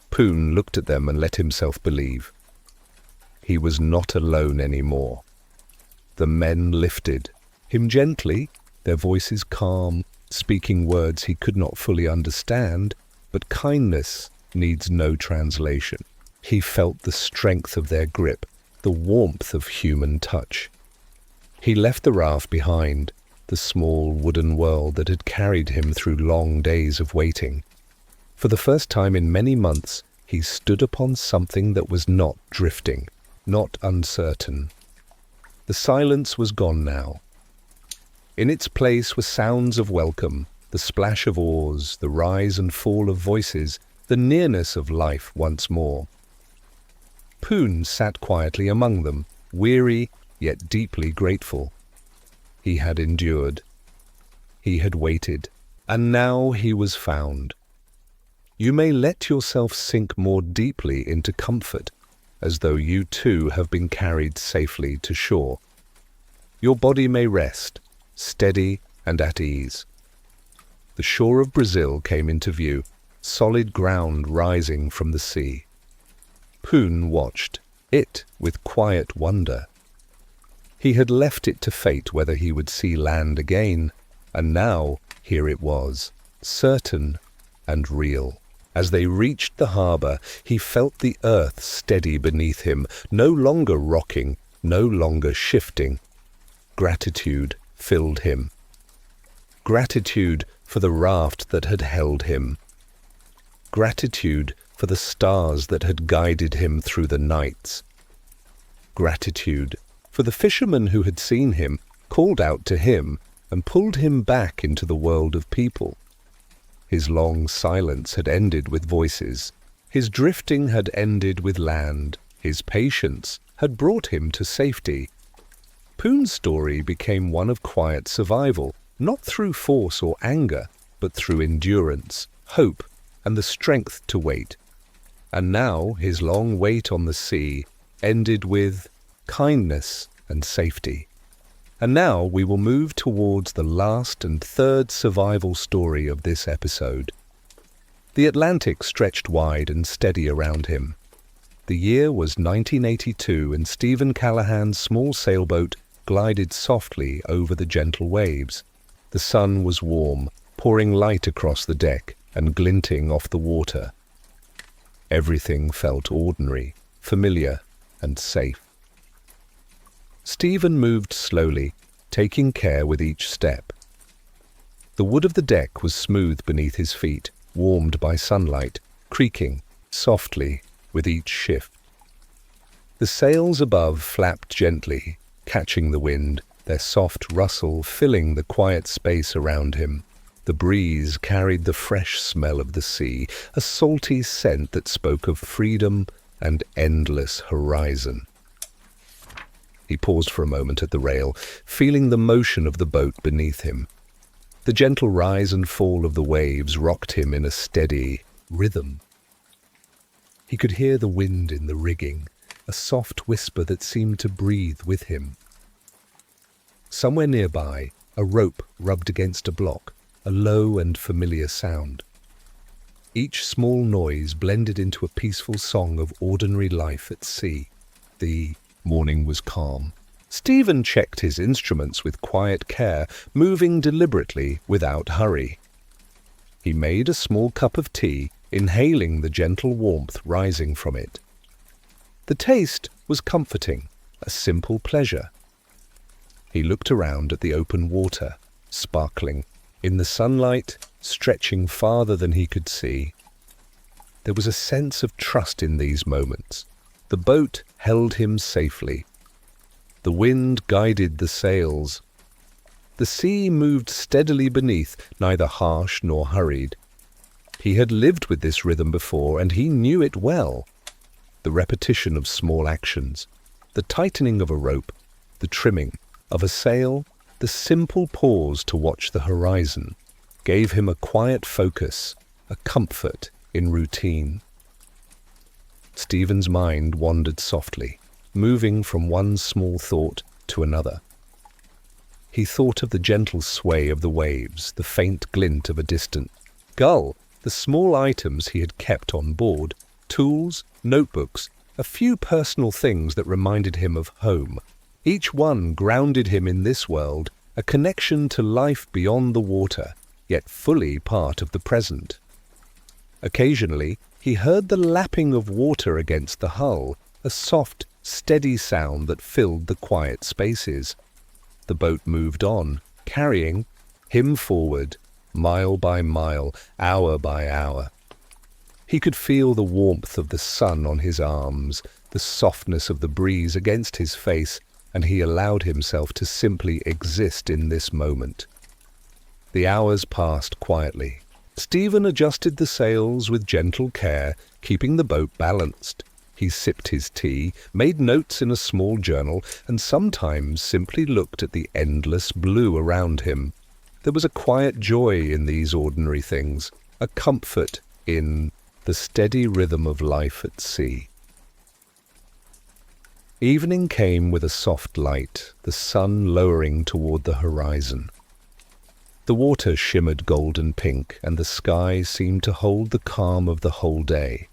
Poon looked at them and let himself believe. He was not alone anymore. The men lifted him gently, their voices calm, speaking words he could not fully understand, but kindness needs no translation. He felt the strength of their grip, the warmth of human touch. He left the raft behind, the small wooden world that had carried him through long days of waiting. For the first time in many months, he stood upon something that was not drifting, not uncertain. The silence was gone now. In its place were sounds of welcome, the splash of oars, the rise and fall of voices, the nearness of life once more. Poon sat quietly among them, weary yet deeply grateful. He had endured. He had waited, and now he was found. You may let yourself sink more deeply into comfort, as though you too have been carried safely to shore. Your body may rest, steady and at ease. The shore of Brazil came into view, solid ground rising from the sea. Poon watched it with quiet wonder. He had left it to fate whether he would see land again, and now here it was, certain and real. As they reached the harbour, he felt the earth steady beneath him, no longer rocking, no longer shifting. Gratitude filled him. Gratitude for the raft that had held him. Gratitude for the stars that had guided him through the nights. Gratitude for the fishermen who had seen him, called out to him, and pulled him back into the world of people. His long silence had ended with voices. His drifting had ended with land. His patience had brought him to safety. Poon's story became one of quiet survival, not through force or anger, but through endurance, hope, and the strength to wait. And now his long wait on the sea ended with kindness and safety. And now we will move towards the last and third survival story of this episode. The Atlantic stretched wide and steady around him. The year was 1982, and Stephen Callahan's small sailboat glided softly over the gentle waves. The sun was warm, pouring light across the deck and glinting off the water. Everything felt ordinary, familiar, and safe. Stephen moved slowly, taking care with each step. The wood of the deck was smooth beneath his feet, warmed by sunlight, creaking softly with each shift. The sails above flapped gently, catching the wind, their soft rustle filling the quiet space around him. The breeze carried the fresh smell of the sea, a salty scent that spoke of freedom and endless horizon. He paused for a moment at the rail, feeling the motion of the boat beneath him. The gentle rise and fall of the waves rocked him in a steady rhythm. He could hear the wind in the rigging, a soft whisper that seemed to breathe with him. Somewhere nearby, a rope rubbed against a block, a low and familiar sound. Each small noise blended into a peaceful song of ordinary life at sea. The morning was calm. Stephen checked his instruments with quiet care, moving deliberately without hurry. He made a small cup of tea, inhaling the gentle warmth rising from it. The taste was comforting, a simple pleasure. He looked around at the open water, sparkling, in the sunlight, stretching farther than he could see. There was a sense of trust in these moments. The boat held him safely. The wind guided the sails. The sea moved steadily beneath, neither harsh nor hurried. He had lived with this rhythm before, and he knew it well. The repetition of small actions, the tightening of a rope, the trimming of a sail, the simple pause to watch the horizon, gave him a quiet focus, a comfort in routine. Stephen's mind wandered softly, moving from one small thought to another. He thought of the gentle sway of the waves, the faint glint of a distant gull, the small items he had kept on board, tools, notebooks, a few personal things that reminded him of home. Each one grounded him in this world, a connection to life beyond the water, yet fully part of the present. Occasionally, he heard the lapping of water against the hull, a soft, steady sound that filled the quiet spaces. The boat moved on, carrying him forward, mile by mile, hour by hour. He could feel the warmth of the sun on his arms, the softness of the breeze against his face, and he allowed himself to simply exist in this moment. The hours passed quietly. Stephen adjusted the sails with gentle care, keeping the boat balanced. He sipped his tea, made notes in a small journal, and sometimes simply looked at the endless blue around him. There was a quiet joy in these ordinary things, a comfort in the steady rhythm of life at sea. Evening came with a soft light, the sun lowering toward the horizon. The water shimmered golden pink, and the sky seemed to hold the calm of the whole day.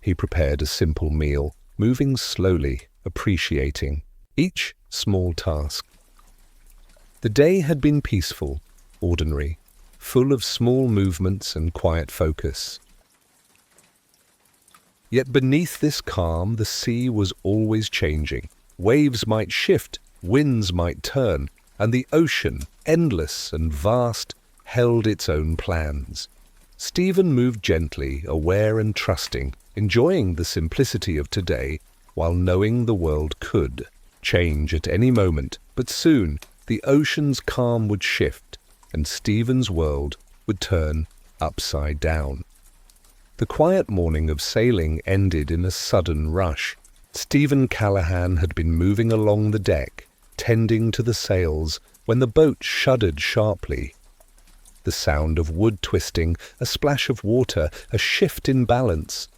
He prepared a simple meal, moving slowly, appreciating each small task. The day had been peaceful, ordinary, full of small movements and quiet focus. Yet beneath this calm, the sea was always changing. Waves might shift, winds might turn, and the ocean, endless and vast, held its own plans. Stephen moved gently, aware and trusting, enjoying the simplicity of today, while knowing the world could change at any moment, but soon the ocean's calm would shift, and Stephen's world would turn upside down. The quiet morning of sailing ended in a sudden rush. Stephen Callahan had been moving along the deck, tending to the sails, when the boat shuddered sharply. The sound of wood twisting, a splash of water, a shift in balance.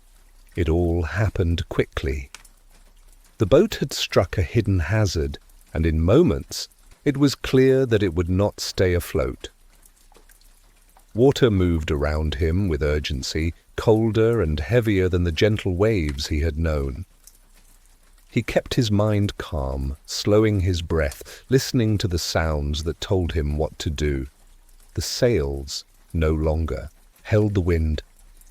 It all happened quickly. The boat had struck a hidden hazard, and in moments it was clear that it would not stay afloat. Water moved around him with urgency, colder and heavier than the gentle waves he had known. He kept his mind calm, slowing his breath, listening to the sounds that told him what to do. The sails, no longer, held the wind.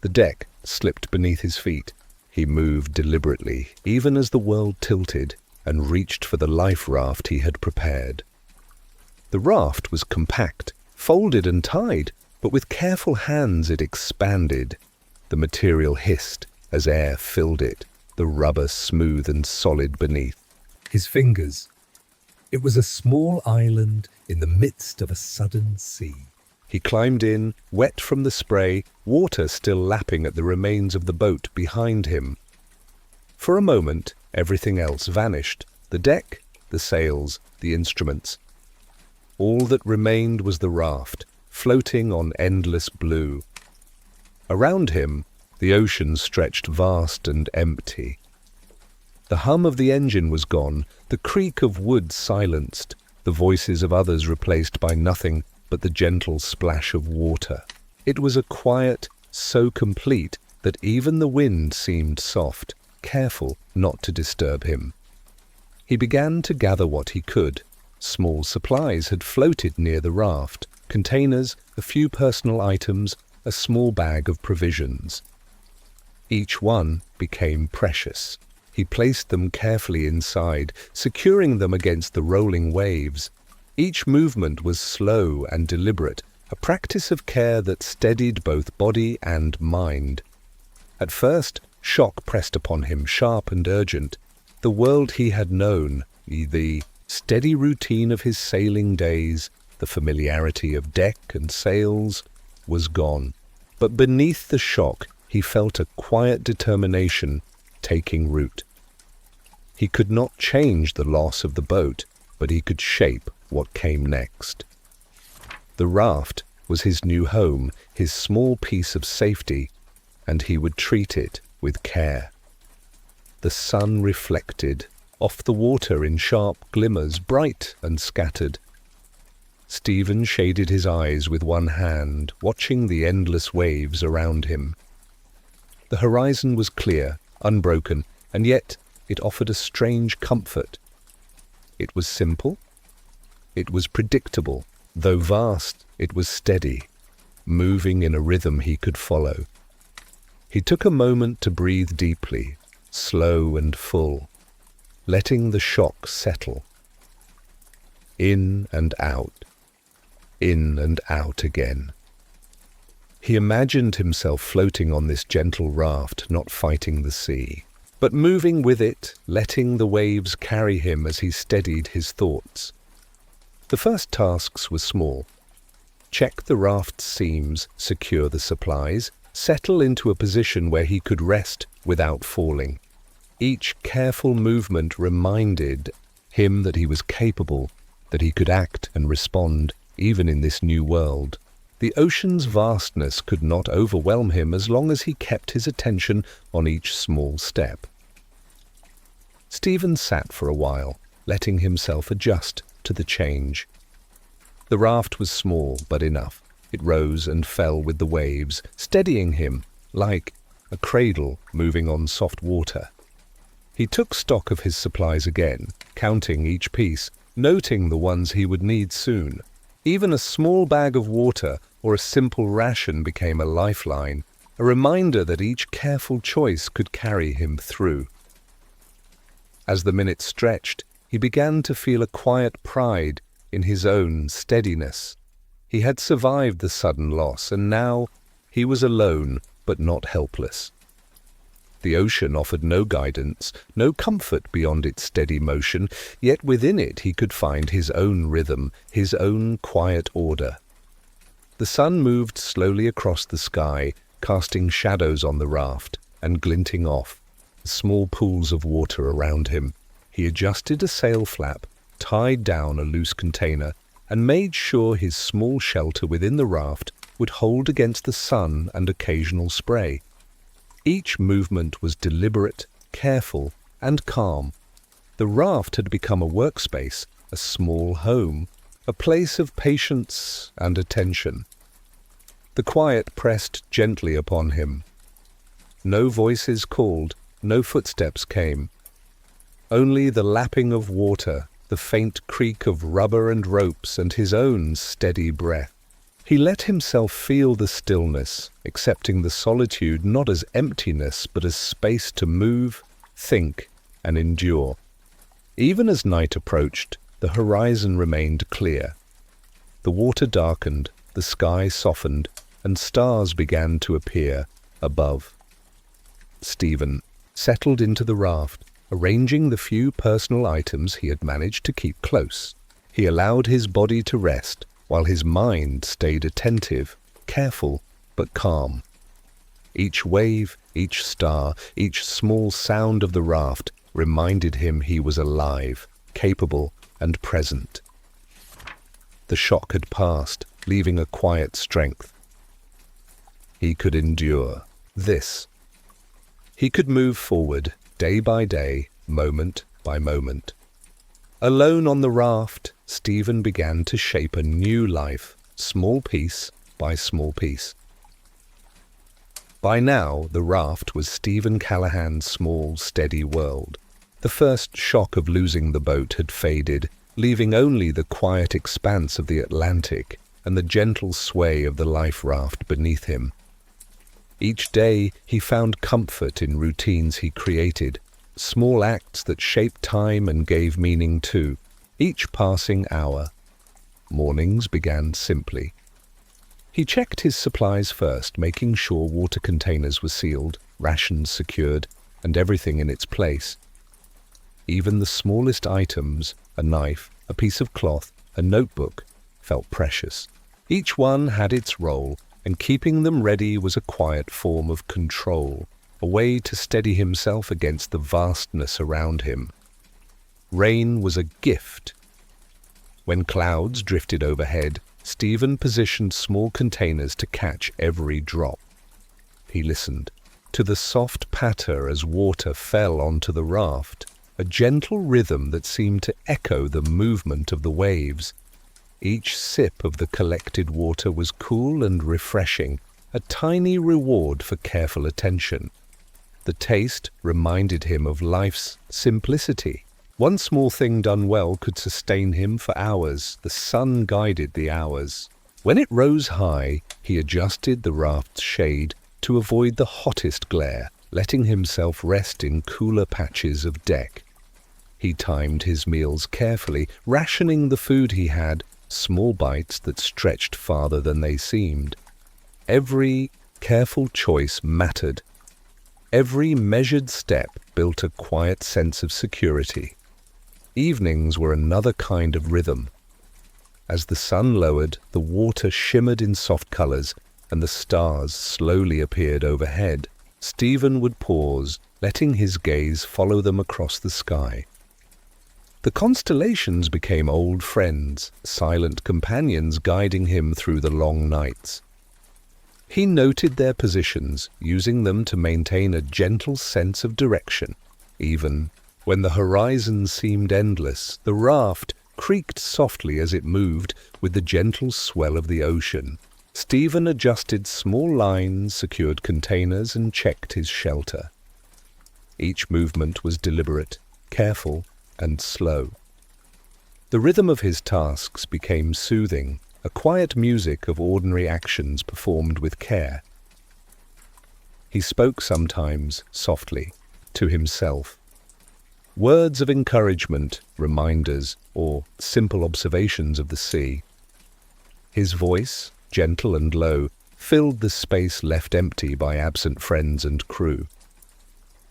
The deck slipped beneath his feet. He moved deliberately, even as the world tilted, and reached for the life raft he had prepared. The raft was compact, folded and tied, but with careful hands it expanded. The material hissed as air filled it, the rubber smooth and solid beneath. His fingers. It was a small island in the midst of a sudden sea. He climbed in, wet from the spray, water still lapping at the remains of the boat behind him. For a moment, everything else vanished. The deck, the sails, the instruments. All that remained was the raft, floating on endless blue. Around him, the ocean stretched vast and empty. The hum of the engine was gone, the creak of wood silenced, the voices of others replaced by nothing but the gentle splash of water. It was a quiet so complete that even the wind seemed soft, careful not to disturb him. He began to gather what he could. Small supplies had floated near the raft, containers, a few personal items, a small bag of provisions. Each one became precious. He placed them carefully inside, securing them against the rolling waves. Each movement was slow and deliberate, a practice of care that steadied both body and mind. At first, shock pressed upon him, sharp and urgent. The world he had known, the steady routine of his sailing days, the familiarity of deck and sails, was gone. But beneath the shock, he felt a quiet determination taking root. He could not change the loss of the boat, but he could shape what came next. The raft was his new home, his small piece of safety, and he would treat it with care. The sun reflected off the water in sharp glimmers, bright and scattered. Stephen shaded his eyes with one hand, watching the endless waves around him. The horizon was clear, unbroken, and yet it offered a strange comfort. It was simple. It was predictable. Though vast, it was steady, moving in a rhythm he could follow. He took a moment to breathe deeply, slow and full, letting the shock settle. In and out again. He imagined himself floating on this gentle raft, not fighting the sea, but moving with it, letting the waves carry him as he steadied his thoughts. The first tasks were small. Check the raft's seams, secure the supplies, settle into a position where he could rest without falling. Each careful movement reminded him that he was capable, that he could act and respond, even in this new world. The ocean's vastness could not overwhelm him as long as he kept his attention on each small step. Stephen sat for a while, letting himself adjust to the change. The raft was small but enough. It rose and fell with the waves, steadying him like a cradle moving on soft water. He took stock of his supplies again, counting each piece, noting the ones he would need soon. Even a small bag of water or a simple ration became a lifeline, a reminder that each careful choice could carry him through. As the minutes stretched, he began to feel a quiet pride in his own steadiness. He had survived the sudden loss, and now he was alone but not helpless. The ocean offered no guidance, no comfort beyond its steady motion, yet within it he could find his own rhythm, his own quiet order. The sun moved slowly across the sky, casting shadows on the raft and glinting off small pools of water around him. He adjusted a sail flap, tied down a loose container, and made sure his small shelter within the raft would hold against the sun and occasional spray. Each movement was deliberate, careful, and calm. The raft had become a workspace, a small home, a place of patience and attention. The quiet pressed gently upon him. No voices called, no footsteps came. Only the lapping of water, the faint creak of rubber and ropes, and his own steady breath. He let himself feel the stillness, accepting the solitude not as emptiness but as space to move, think, and endure. Even as night approached, the horizon remained clear. The water darkened, the sky softened, and stars began to appear above. Stephen settled into the raft, arranging the few personal items he had managed to keep close. He allowed his body to rest, while his mind stayed attentive, careful, but calm. Each wave, each star, each small sound of the raft reminded him he was alive, capable, and present. The shock had passed, leaving a quiet strength. He could endure this. He could move forward, day by day, moment by moment. Alone on the raft, Stephen began to shape a new life, small piece by small piece. By now, the raft was Stephen Callahan's small, steady world. The first shock of losing the boat had faded, leaving only the quiet expanse of the Atlantic and the gentle sway of the life raft beneath him. Each day he found comfort in routines he created, small acts that shaped time and gave meaning to each passing hour. Mornings began simply. He checked his supplies first, making sure water containers were sealed, rations secured, and everything in its place. Even the smallest items, a knife, a piece of cloth, a notebook, felt precious. Each one had its role, and keeping them ready was a quiet form of control, a way to steady himself against the vastness around him. Rain was a gift. When clouds drifted overhead, Stephen positioned small containers to catch every drop. He listened to the soft patter as water fell onto the raft, a gentle rhythm that seemed to echo the movement of the waves. Each sip of the collected water was cool and refreshing, a tiny reward for careful attention. The taste reminded him of life's simplicity. One small thing done well could sustain him for hours. The sun guided the hours. When it rose high, he adjusted the raft's shade to avoid the hottest glare, letting himself rest in cooler patches of deck. He timed his meals carefully, rationing the food he had, small bites that stretched farther than they seemed. Every careful choice mattered. Every measured step built a quiet sense of security. Evenings were another kind of rhythm. As the sun lowered, the water shimmered in soft colors, and the stars slowly appeared overhead. Stephen would pause, letting his gaze follow them across the sky. The constellations became old friends, silent companions guiding him through the long nights. He noted their positions, using them to maintain a gentle sense of direction. Even when the horizon seemed endless, the raft creaked softly as it moved with the gentle swell of the ocean. Stephen adjusted small lines, secured containers, and checked his shelter. Each movement was deliberate, careful, and slow. The rhythm of his tasks became soothing, a quiet music of ordinary actions performed with care. He spoke sometimes, softly, to himself. Words of encouragement, reminders, or simple observations of the sea. His voice, gentle and low, filled the space left empty by absent friends and crew.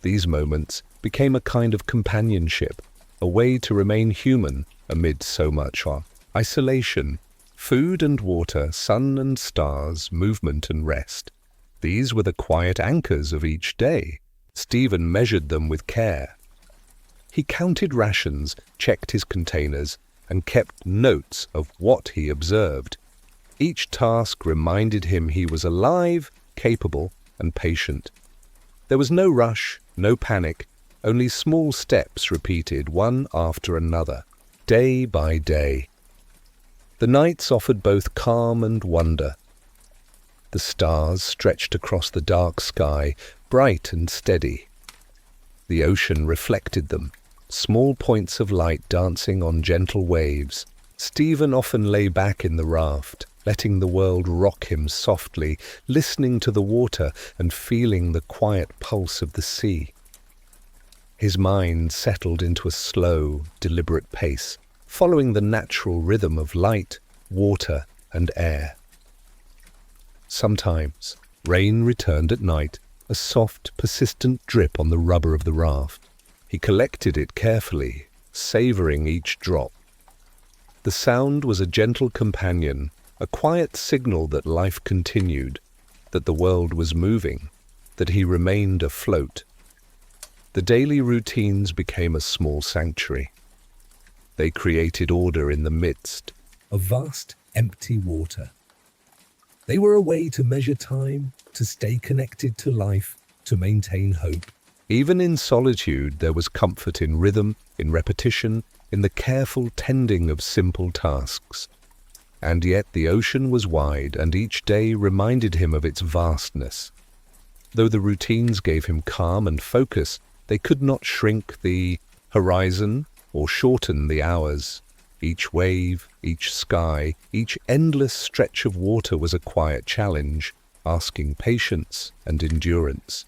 These moments became a kind of companionship, a way to remain human amid so much isolation. Food and water, sun and stars, movement and rest. These were the quiet anchors of each day. Stephen measured them with care. He counted rations, checked his containers, and kept notes of what he observed. Each task reminded him he was alive, capable, and patient. There was no rush, no panic, only small steps repeated one after another, day by day. The nights offered both calm and wonder. The stars stretched across the dark sky, bright and steady. The ocean reflected them, small points of light dancing on gentle waves. Stephen often lay back in the raft, letting the world rock him softly, listening to the water and feeling the quiet pulse of the sea. His mind settled into a slow, deliberate pace, following the natural rhythm of light, water, and air. Sometimes, rain returned at night, a soft, persistent drip on the rubber of the raft. He collected it carefully, savoring each drop. The sound was a gentle companion, a quiet signal that life continued, that the world was moving, that he remained afloat. The daily routines became a small sanctuary. They created order in the midst of vast, empty water. They were a way to measure time, to stay connected to life, to maintain hope. Even in solitude, there was comfort in rhythm, in repetition, in the careful tending of simple tasks. And yet the ocean was wide, and each day reminded him of its vastness. Though the routines gave him calm and focus, they could not shrink the horizon or shorten the hours. Each wave, each sky, each endless stretch of water was a quiet challenge, asking patience and endurance.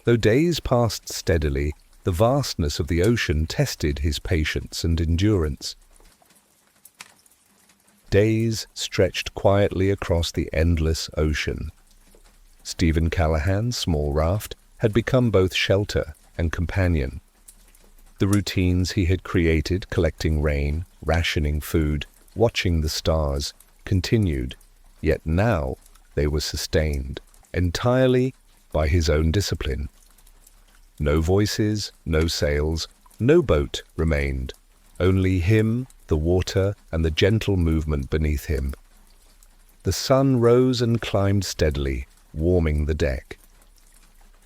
Though days passed steadily, the vastness of the ocean tested his patience and endurance. Days stretched quietly across the endless ocean. Stephen Callahan's small raft had become both shelter and companion. The routines he had created, collecting rain, rationing food, watching the stars, continued, yet now they were sustained entirely by his own discipline. No voices, no sails, no boat remained, only him, the water, and the gentle movement beneath him. The sun rose and climbed steadily, warming the deck.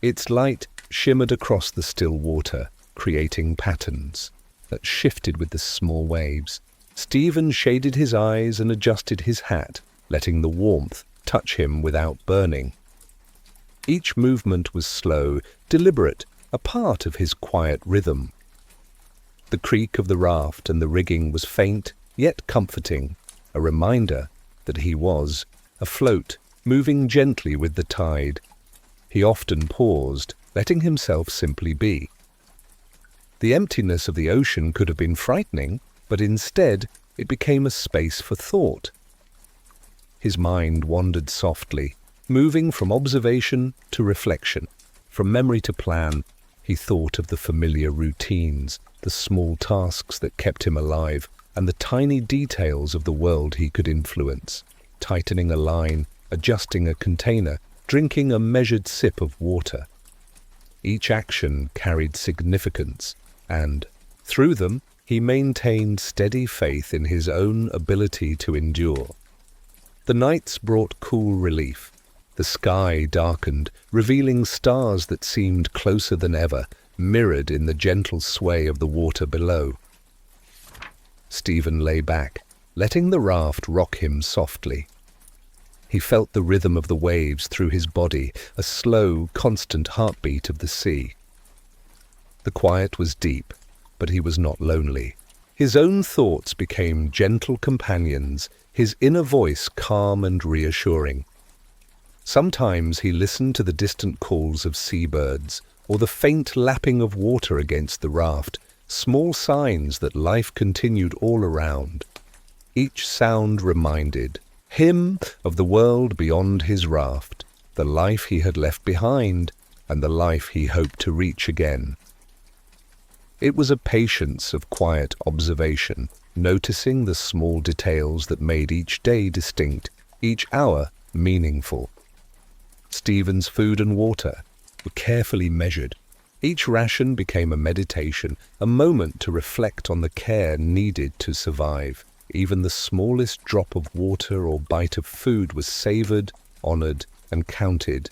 Its light shimmered across the still water, creating patterns that shifted with the small waves. Stephen shaded his eyes and adjusted his hat, letting the warmth touch him without burning. Each movement was slow, deliberate, a part of his quiet rhythm. The creak of the raft and the rigging was faint, yet comforting, a reminder that he was afloat, moving gently with the tide. He often paused, letting himself simply be. The emptiness of the ocean could have been frightening, but instead it became a space for thought. His mind wandered softly, moving from observation to reflection, from memory to plan. He thought of the familiar routines, the small tasks that kept him alive, and the tiny details of the world he could influence, tightening a line, adjusting a container, drinking a measured sip of water. Each action carried significance, and, through them, he maintained steady faith in his own ability to endure. The nights brought cool relief. The sky darkened, revealing stars that seemed closer than ever, mirrored in the gentle sway of the water below. Stephen lay back, letting the raft rock him softly. He felt the rhythm of the waves through his body, a slow, constant heartbeat of the sea. The quiet was deep, but he was not lonely. His own thoughts became gentle companions, his inner voice calm and reassuring. Sometimes he listened to the distant calls of seabirds, or the faint lapping of water against the raft, small signs that life continued all around. Each sound reminded him of the world beyond his raft, the life he had left behind, and the life he hoped to reach again. It was a patience of quiet observation, noticing the small details that made each day distinct, each hour meaningful. Stephen's food and water were carefully measured. Each ration became a meditation, a moment to reflect on the care needed to survive. Even the smallest drop of water or bite of food was savored, honored, and counted.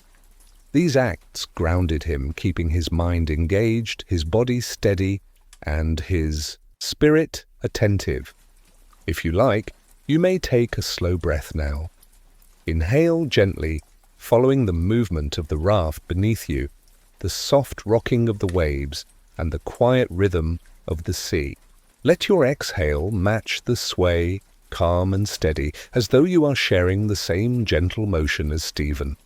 These acts grounded him, keeping his mind engaged, his body steady, and his spirit attentive. If you like, you may take a slow breath now. Inhale gently, following the movement of the raft beneath you, the soft rocking of the waves, and the quiet rhythm of the sea. Let your exhale match the sway, calm and steady, as though you are sharing the same gentle motion as Stephen.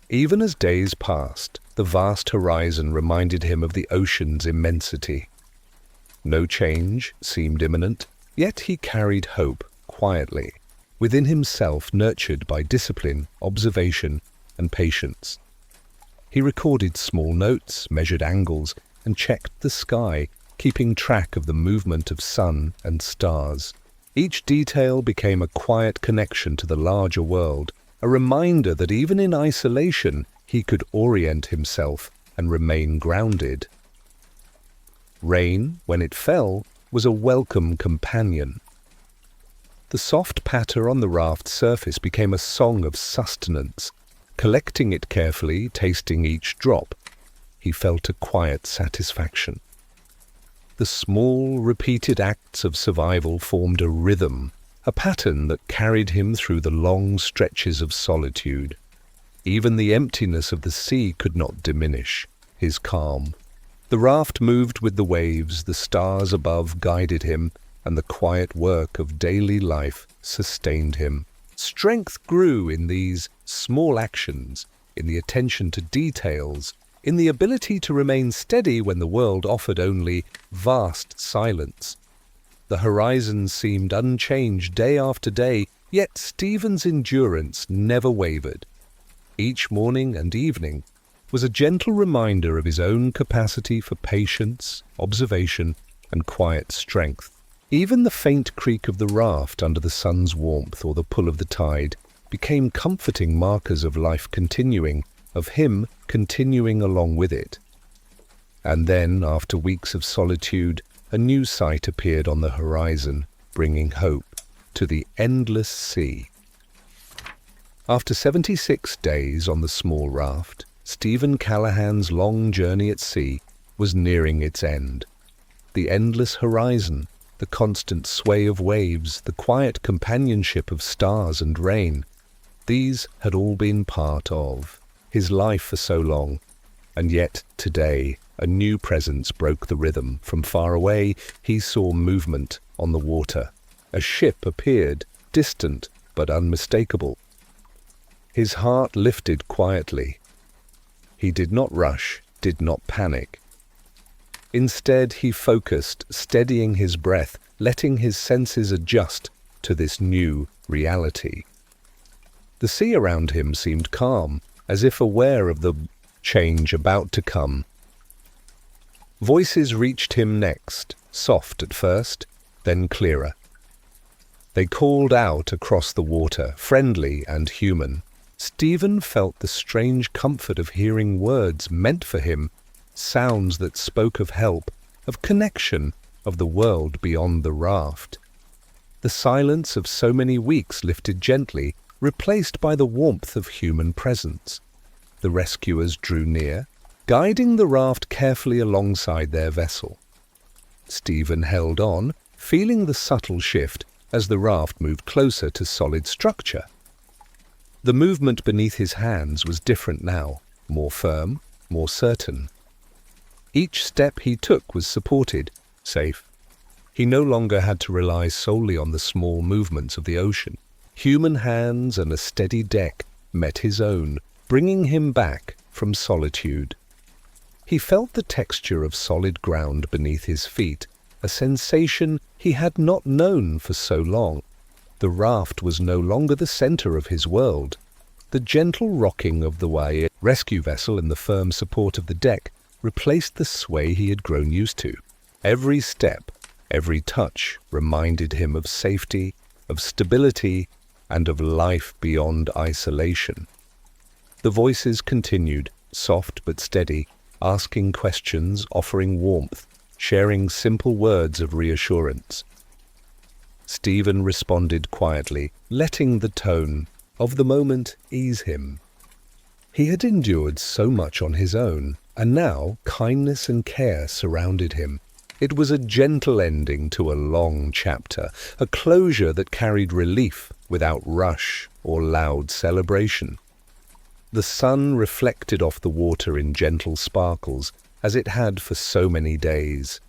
Even as days passed, the vast horizon reminded him of the ocean's immensity. No change seemed imminent, Yet he carried hope quietly, within himself, nurtured by discipline, observation, and patience. He recorded small notes, measured angles, and checked the sky, keeping track of the movement of sun and stars. Each detail became a quiet connection to the larger world, a reminder that even in isolation he could orient himself and remain grounded. Rain, when it fell, was a welcome companion. The soft patter on the raft's surface became a song of sustenance. Collecting it carefully, tasting each drop, he felt a quiet satisfaction. The small, repeated acts of survival formed a rhythm, a pattern that carried him through the long stretches of solitude. Even the emptiness of the sea could not diminish his calm. The raft moved with the waves, the stars above guided him, and the quiet work of daily life sustained him. Strength grew in these small actions, in the attention to details, in the ability to remain steady when the world offered only vast silence. The horizon seemed unchanged day after day, yet Stephen's endurance never wavered. Each morning and evening was a gentle reminder of his own capacity for patience, observation, and quiet strength. Even the faint creak of the raft under the sun's warmth or the pull of the tide became comforting markers of life continuing, of him continuing along with it. And then, after weeks of solitude, a new sight appeared on the horizon, bringing hope to the endless sea. After 76 days on the small raft, Stephen Callahan's long journey at sea was nearing its end. The endless horizon, the constant sway of waves, the quiet companionship of stars and rain, these had all been part of his life for so long. And yet today a new presence broke the rhythm. From far away he saw movement on the water. A ship appeared, distant but unmistakable. His heart lifted quietly. He did not rush, did not panic. Instead he focused, steadying his breath, letting his senses adjust to this new reality. The sea around him seemed calm, as if aware of the change about to come. Voices reached him next, soft at first, then clearer. They called out across the water, friendly and human. Stephen felt the strange comfort of hearing words meant for him, sounds that spoke of help, of connection, of the world beyond the raft. The silence of so many weeks lifted gently, replaced by the warmth of human presence. The rescuers drew near, guiding the raft carefully alongside their vessel. Stephen held on, feeling the subtle shift as the raft moved closer to solid structure. The movement beneath his hands was different now, more firm, more certain. Each step he took was supported, safe. He no longer had to rely solely on the small movements of the ocean. Human hands and a steady deck met his own, bringing him back from solitude. He felt the texture of solid ground beneath his feet, a sensation he had not known for so long. The raft was no longer the center of his world. The gentle rocking of the rescue vessel and the firm support of the deck replaced the sway he had grown used to. Every step, every touch reminded him of safety, of stability, and of life beyond isolation. The voices continued, soft but steady, asking questions, offering warmth, sharing simple words of reassurance. Stephen responded quietly, letting the tone of the moment ease him. He had endured so much on his own, and now kindness and care surrounded him. It was a gentle ending to a long chapter, a closure that carried relief without rush or loud celebration. The sun reflected off the water in gentle sparkles, as it had for so many days.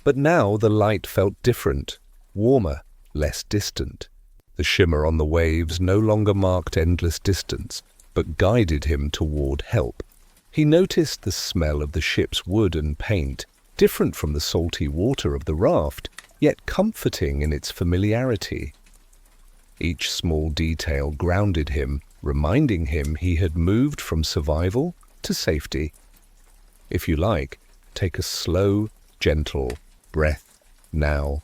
But now the light felt different, warmer, less distant. The shimmer on the waves no longer marked endless distance, but guided him toward help. He noticed the smell of the ship's wood and paint, different from the salty water of the raft, yet comforting in its familiarity. Each small detail grounded him, reminding him he had moved from survival to safety. If you like, take a slow, gentle breath now.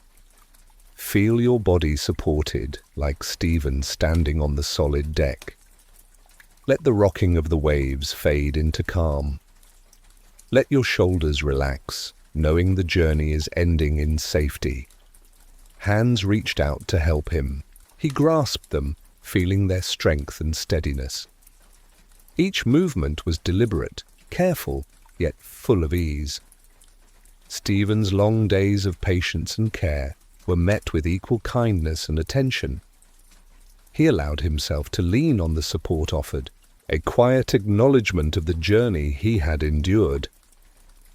Feel your body supported, like Stephen standing on the solid deck. Let the rocking of the waves fade into calm. Let your shoulders relax, knowing the journey is ending in safety. Hands reached out to help him. He grasped them, feeling their strength and steadiness. Each movement was deliberate, careful, yet full of ease. Stephen's long days of patience and care were met with equal kindness and attention. He allowed himself to lean on the support offered, a quiet acknowledgement of the journey he had endured.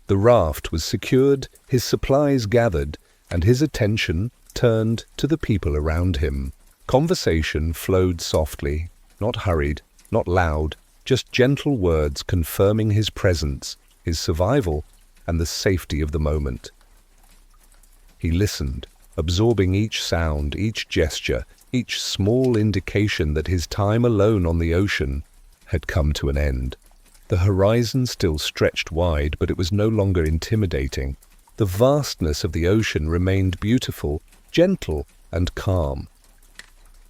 The raft was secured, his supplies gathered, and his attention turned to the people around him. Conversation flowed softly, not hurried, not loud, just gentle words confirming his presence, his survival, and the safety of the moment. He listened, absorbing each sound, each gesture, each small indication that his time alone on the ocean had come to an end. The horizon still stretched wide, but it was no longer intimidating. The vastness of the ocean remained beautiful, gentle, and calm.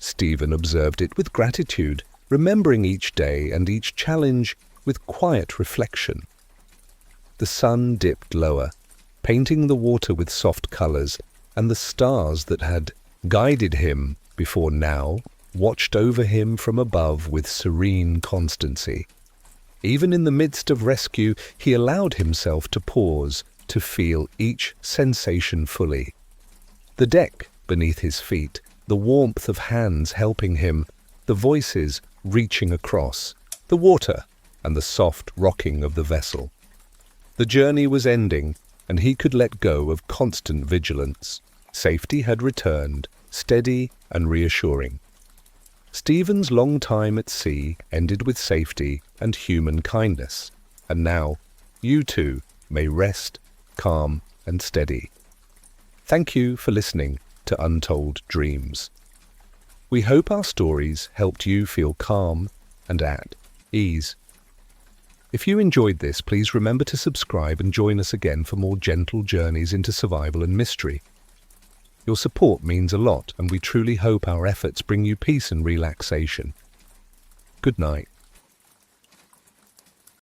Stephen observed it with gratitude, remembering each day and each challenge with quiet reflection. The sun dipped lower, painting the water with soft colors, and the stars that had guided him before now watched over him from above with serene constancy. Even in the midst of rescue, he allowed himself to pause, to feel each sensation fully. The deck beneath his feet, the warmth of hands helping him, the voices reaching across, the water and the soft rocking of the vessel. The journey was ending, and he could let go of constant vigilance. Safety had returned, steady and reassuring. Stephen's long time at sea ended with safety and human kindness, and now you too may rest, calm and steady. Thank you for listening to Untold Dreams. We hope our stories helped you feel calm and at ease. If you enjoyed this, please remember to subscribe and join us again for more gentle journeys into survival and mystery. Your support means a lot, and we truly hope our efforts bring you peace and relaxation. Good night.